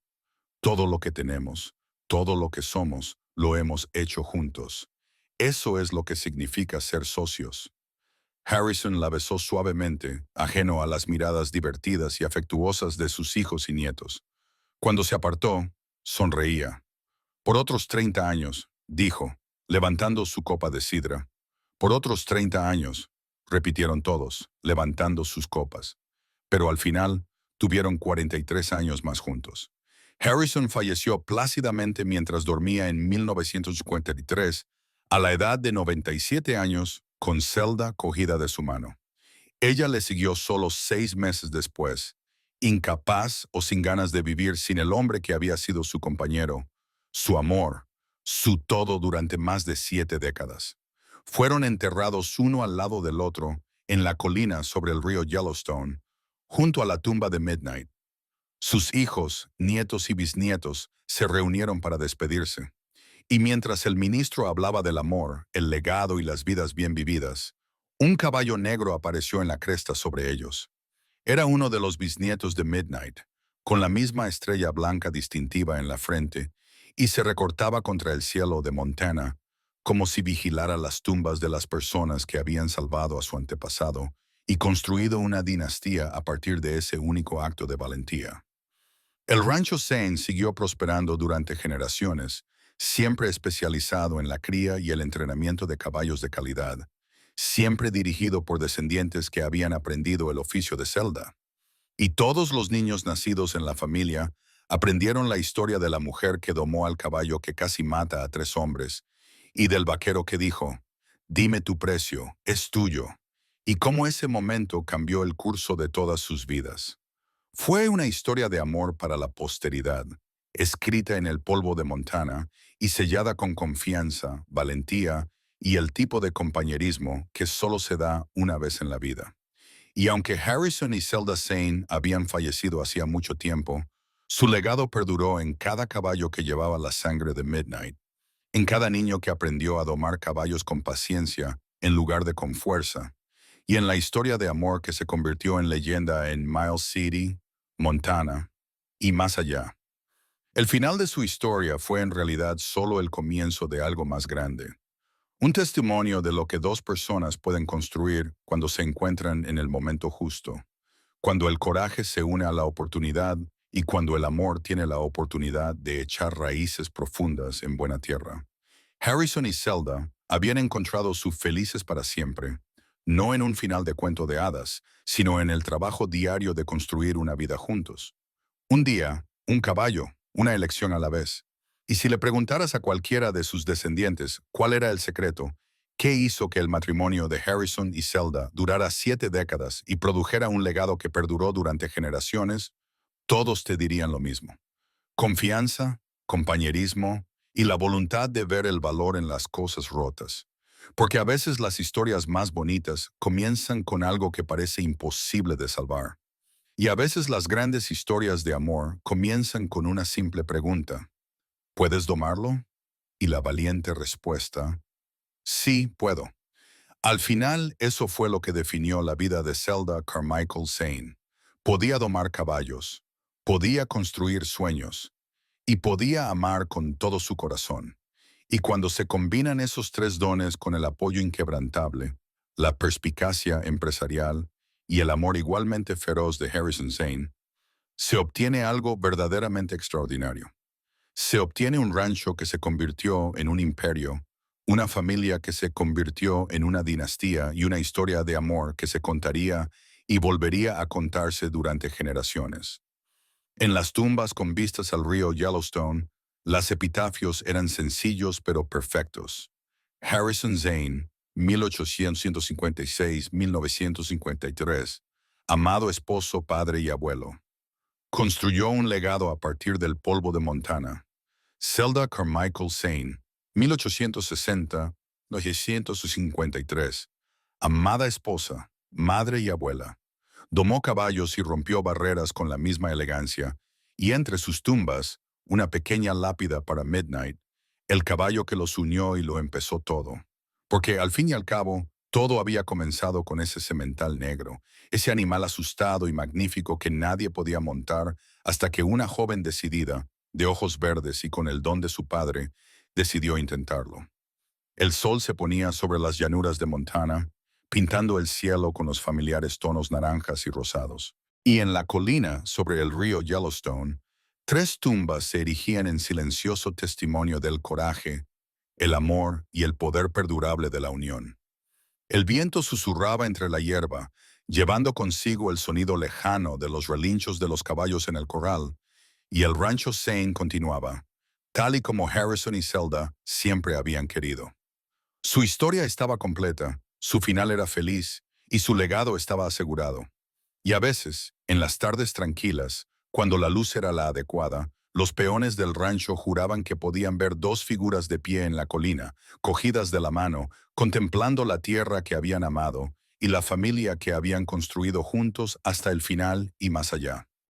Todo lo que tenemos, todo lo que somos, lo hemos hecho juntos. Eso es lo que significa ser socios. Harrison la besó suavemente, ajeno a las miradas divertidas y afectuosas de sus hijos y nietos. Cuando se apartó, sonreía. Por otros 30 años, dijo, levantando su copa de sidra. Por otros 30 años, repitieron todos, levantando sus copas. Pero al final, tuvieron 43 años más juntos. Harrison falleció plácidamente mientras dormía en 1953, a la edad de 97 años, con Zelda cogida de su mano. Ella le siguió solo 6 meses después, incapaz o sin ganas de vivir sin el hombre que había sido su compañero, su amor, su todo durante más de 7 décadas. Fueron enterrados uno al lado del otro en la colina sobre el río Yellowstone, junto a la tumba de Midnight. Sus hijos, nietos y bisnietos se reunieron para despedirse. Y mientras el ministro hablaba del amor, el legado y las vidas bien vividas, un caballo negro apareció en la cresta sobre ellos. Era uno de los bisnietos de Midnight, con la misma estrella blanca distintiva en la frente, y se recortaba contra el cielo de Montana, como si vigilara las tumbas de las personas que habían salvado a su antepasado y construido una dinastía a partir de ese único acto de valentía. El rancho Zane siguió prosperando durante generaciones, siempre especializado en la cría y el entrenamiento de caballos de calidad, siempre dirigido por descendientes que habían aprendido el oficio de Zelda. Y todos los niños nacidos en la familia aprendieron la historia de la mujer que domó al caballo que casi mata a 3 hombres, y del vaquero que dijo, «Dime tu precio, es tuyo», y cómo ese momento cambió el curso de todas sus vidas. Fue una historia de amor para la posteridad, escrita en el polvo de Montana y sellada con confianza, valentía y el tipo de compañerismo que solo se da una vez en la vida. Y aunque Harrison y Zelda Zane habían fallecido hacía mucho tiempo, su legado perduró en cada caballo que llevaba la sangre de Midnight, en cada niño que aprendió a domar caballos con paciencia en lugar de con fuerza, y en la historia de amor que se convirtió en leyenda en Miles City, Montana y más allá. El final de su historia fue en realidad solo el comienzo de algo más grande. Un testimonio de lo que 2 personas pueden construir cuando se encuentran en el momento justo, cuando el coraje se une a la oportunidad y cuando el amor tiene la oportunidad de echar raíces profundas en buena tierra. Harrison y Zelda habían encontrado su felices para siempre, no en un final de cuento de hadas, sino en el trabajo diario de construir una vida juntos. Un día, un caballo, una elección a la vez. Y si le preguntaras a cualquiera de sus descendientes cuál era el secreto, qué hizo que el matrimonio de Harrison y Zelda durara 7 décadas y produjera un legado que perduró durante generaciones, todos te dirían lo mismo. Confianza, compañerismo y la voluntad de ver el valor en las cosas rotas. Porque a veces las historias más bonitas comienzan con algo que parece imposible de salvar. Y a veces las grandes historias de amor comienzan con una simple pregunta. ¿Puedes domarlo? Y la valiente respuesta, sí, puedo. Al final, eso fue lo que definió la vida de Zelda Carmichael Zane. Podía domar caballos, podía construir sueños y podía amar con todo su corazón. Y cuando se combinan esos 3 dones con el apoyo inquebrantable, la perspicacia empresarial y el amor igualmente feroz de Harrison Zane, se obtiene algo verdaderamente extraordinario. Se obtiene un rancho que se convirtió en un imperio, una familia que se convirtió en una dinastía y una historia de amor que se contaría y volvería a contarse durante generaciones. En las tumbas con vistas al río Yellowstone, los epitafios eran sencillos pero perfectos. Harrison Zane, 1856-1953, amado esposo, padre y abuelo. Construyó un legado a partir del polvo de Montana. Zelda Carmichael Zane, 1860-1953, amada esposa, madre y abuela. Domó caballos y rompió barreras con la misma elegancia, y entre sus tumbas, una pequeña lápida para Midnight, el caballo que los unió y lo empezó todo. Porque al fin y al cabo, todo había comenzado con ese semental negro, ese animal asustado y magnífico que nadie podía montar hasta que una joven decidida, de ojos verdes y con el don de su padre, decidió intentarlo. El sol se ponía sobre las llanuras de Montana, pintando el cielo con los familiares tonos naranjas y rosados. Y en la colina, sobre el río Yellowstone, 3 tumbas se erigían en silencioso testimonio del coraje, el amor y el poder perdurable de la unión. El viento susurraba entre la hierba, llevando consigo el sonido lejano de los relinchos de los caballos en el corral, y el rancho Zane continuaba, tal y como Harrison y Zelda siempre habían querido. Su historia estaba completa, su final era feliz y su legado estaba asegurado. Y a veces, en las tardes tranquilas, cuando la luz era la adecuada, los peones del rancho juraban que podían ver 2 figuras de pie en la colina, cogidas de la mano, contemplando la tierra que habían amado y la familia que habían construido juntos hasta el final y más allá.